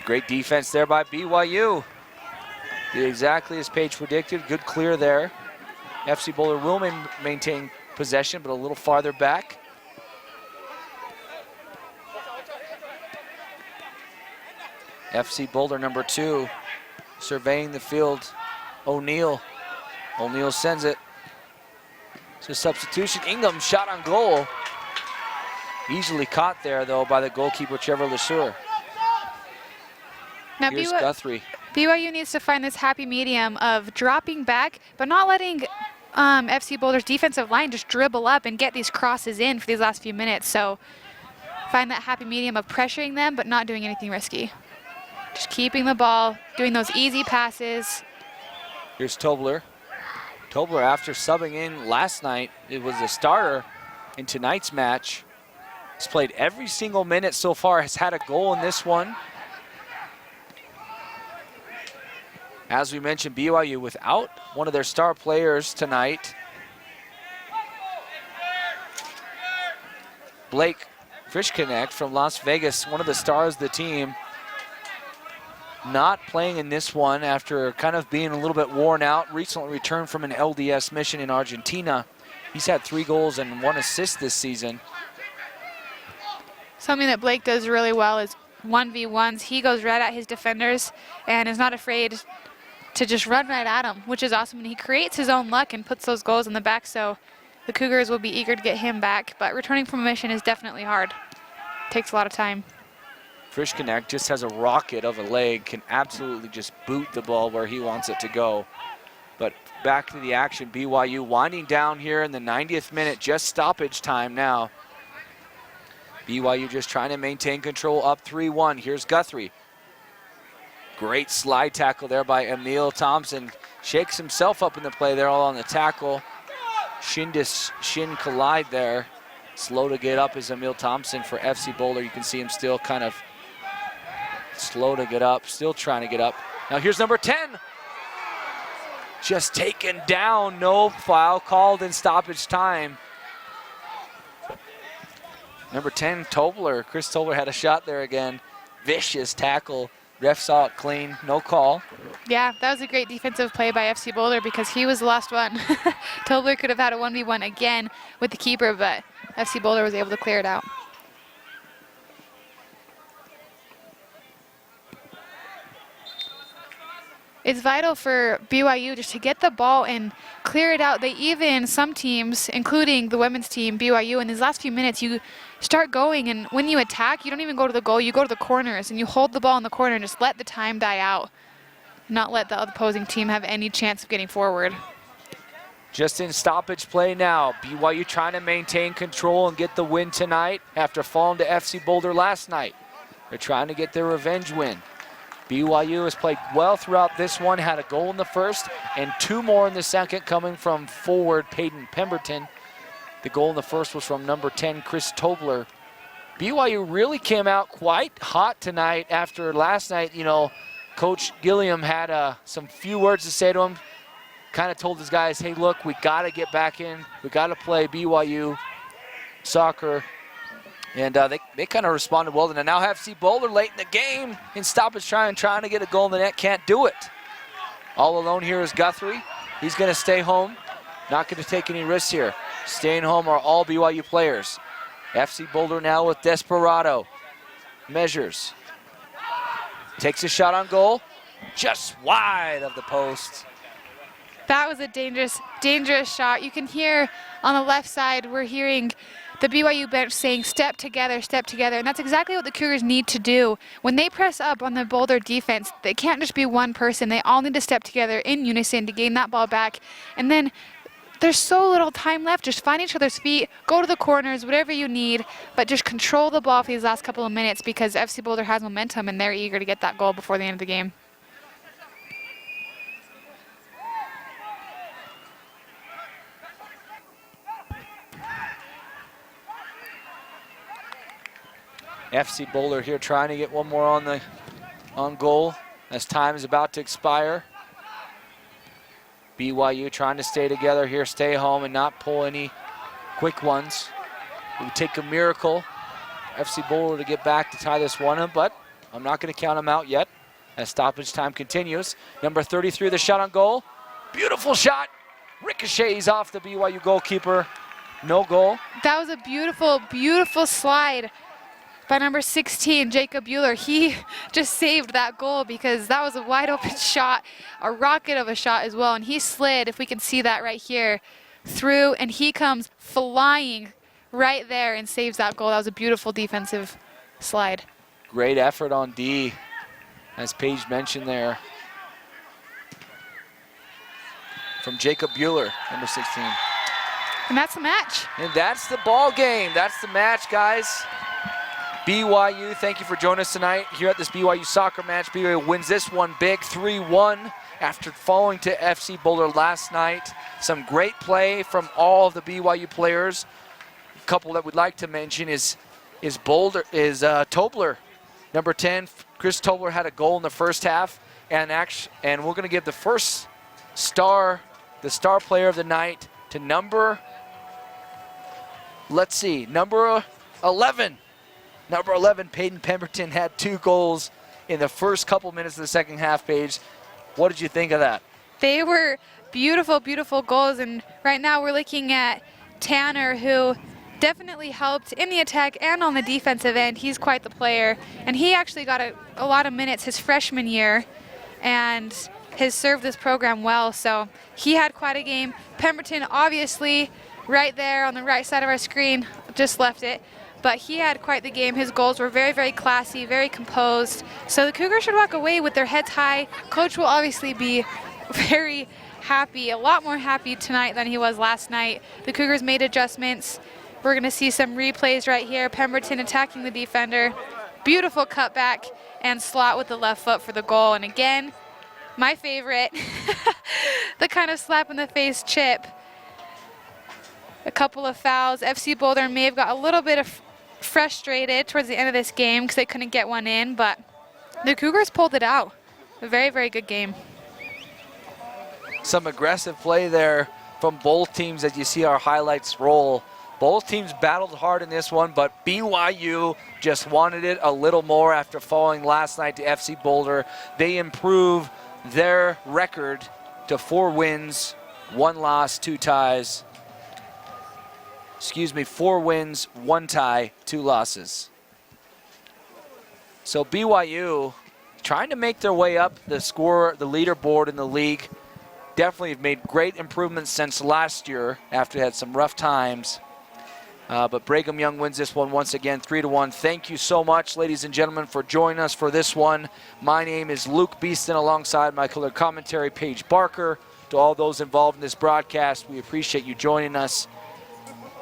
Great defense there by BYU. Did exactly as Paige predicted. Good clear there. FC Boulder will maintain possession, but a little farther back. FC Boulder number 2, surveying the field. O'Neal sends it. It's a substitution. Ingham shot on goal. Easily caught there, though, by the goalkeeper, Trevor LeSueur. Now Here's Guthrie. BYU needs to find this happy medium of dropping back, but not letting FC Boulder's defensive line just dribble up and get these crosses in for these last few minutes. So find that happy medium of pressuring them, but not doing anything risky. Just keeping the ball, doing those easy passes. Here's Tobler. Tobler, after subbing in last night, it was a starter in tonight's match. He's played every single minute so far, has had a goal in this one. As we mentioned, BYU without one of their star players tonight. Blake Frischknecht from Las Vegas, one of the stars of the team, not playing in this one after kind of being a little bit worn out. Recently returned from an LDS mission in Argentina. He's had 3 goals and 1 assist this season. Something that Blake does really well is 1v1s. He goes right at his defenders and is not afraid to just run right at him, which is awesome. And he creates his own luck and puts those goals in the back, so the Cougars will be eager to get him back. But returning from a mission is definitely hard. Takes a lot of time. Frischknecht just has a rocket of a leg, can absolutely just boot the ball where he wants it to go. But back to the action, BYU winding down here in the 90th minute, just stoppage time now. BYU just trying to maintain control, up 3-1. Here's Guthrie. Great slide tackle there by Emil Thompson. Shakes himself up in the play there, all on the tackle. Shin to shin collide there. Slow to get up is Emil Thompson for FC Boulder. You can see him still kind of slow to get up, still trying to get up. Now here's number 10. just taken down. No foul called in stoppage time. Number 10, Tobler. Chris Tobler had a shot there again. Vicious tackle. Ref saw it clean. No call. Yeah, that was a great defensive play by FC Boulder because he was the last one. Tobler could have had a 1v1 again with the keeper, but FC Boulder was able to clear it out. It's vital for BYU just to get the ball and clear it out. They even, some teams, including the women's team, BYU, in these last few minutes, you start going, and when you attack, you don't even go to the goal, you go to the corners, and you hold the ball in the corner and just let the time die out. Not let the opposing team have any chance of getting forward. Just in stoppage play now. BYU trying to maintain control and get the win tonight after falling to FC Boulder last night. They're trying to get their revenge win. BYU has played well throughout this one, had a goal in the first and 2 more in the second coming from forward Pemberton. The goal in the first was from number 10, Chris Tobler. BYU really came out quite hot tonight after last night. You know, Coach Gilliam had some few words to say to him. Kind of told his guys, hey, look, we got to get back in. We got to play BYU soccer. And they kind of responded well. And now FC Boulder late in the game in stoppage trying to get a goal in the net. Can't do it. All alone here is Guthrie. He's going to stay home. Not going to take any risks here. Staying home are all BYU players. FC Boulder now with Desperado. Measures. Takes a shot on goal. Just wide of the post. That was a dangerous, dangerous shot. You can hear on the left side, we're hearing the BYU bench saying step together, and that's exactly what the Cougars need to do. When they press up on the Boulder defense, they can't just be one person. They all need to step together in unison to gain that ball back. And then there's so little time left. Just find each other's feet, go to the corners, whatever you need, but just control the ball for these last couple of minutes because FC Boulder has momentum and they're eager to get that goal before the end of the game. FC Boulder here trying to get one more on goal as time is about to expire. BYU trying to stay together here, stay home and not pull any quick ones. It would take a miracle FC Boulder to get back to tie this one up, but I'm not going to count them out yet as stoppage time continues. Number 33, the shot on goal. Beautiful shot. Ricochets off the BYU goalkeeper. No goal. That was a beautiful, beautiful slide by number 16, Jacob Bueller. He just saved that goal because that was a wide open shot, a rocket of a shot as well. And he slid, if we can see that right here, through, and he comes flying right there and saves that goal. That was a beautiful defensive slide. Great effort on D, as Paige mentioned there. From Jacob Bueller, number 16. And that's the match. And that's the ball game. That's the match, guys. BYU, thank you for joining us tonight here at this BYU soccer match. BYU wins this one big, 3-1, after falling to FC Boulder last night. Some great play from all of the BYU players. A couple that we'd like to mention is Tobler, number 10. Chris Tobler had a goal in the first half, and we're going to give the first star, the star player of the night, to number 11. Number 11, Peyton Pemberton, had 2 goals in the first couple minutes of the second half, Paige. What did you think of that? They were beautiful, beautiful goals. And right now we're looking at Tanner, who definitely helped in the attack and on the defensive end. He's quite the player. And he actually got a lot of minutes his freshman year and has served this program well. So he had quite a game. Pemberton, obviously, right there on the right side of our screen, just left it. But he had quite the game. His goals were very, very classy, very composed. So the Cougars should walk away with their heads high. Coach will obviously be very happy, a lot more happy tonight than he was last night. The Cougars made adjustments. We're going to see some replays right here. Pemberton attacking the defender. Beautiful cutback and slot with the left foot for the goal. And again, my favorite, the kind of slap in the face chip. A couple of fouls. FC Boulder may have got a little bit frustrated towards the end of this game because they couldn't get one in, but the Cougars pulled it out. A very, very good game. some aggressive play there from both teams as you see our highlights roll. Both teams battled hard in this one, but BYU just wanted it a little more after falling last night to FC Boulder. They improve their record to 4 wins, 1 loss, 2 ties. 4 wins, 1 tie, 2 losses. So BYU trying to make their way up the leaderboard in the league. Definitely have made great improvements since last year after they had some rough times. But Brigham Young wins this one once again, 3-1. Thank you so much, ladies and gentlemen, for joining us for this one. My name is Luke Beeston alongside my color commentary, Paige Barker. To all those involved in this broadcast, we appreciate you joining us.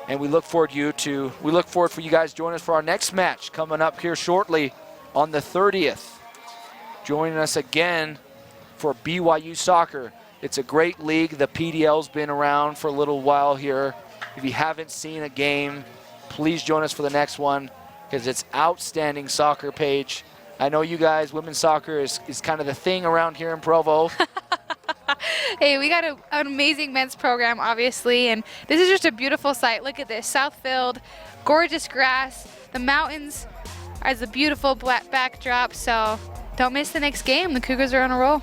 And we look forward for you guys joining us for our next match coming up here shortly on the 30th. Joining us again for BYU soccer. It's a great league. The PDL's been around for a little while here. If you haven't seen a game, please join us for the next one because it's outstanding soccer, Paige. I know you guys, women's soccer is kind of the thing around here in Provo. Hey, we got an amazing men's program, obviously, and this is just a beautiful sight. Look at this, Southfield, gorgeous grass, the mountains as a beautiful black backdrop, so don't miss the next game. The Cougars are on a roll.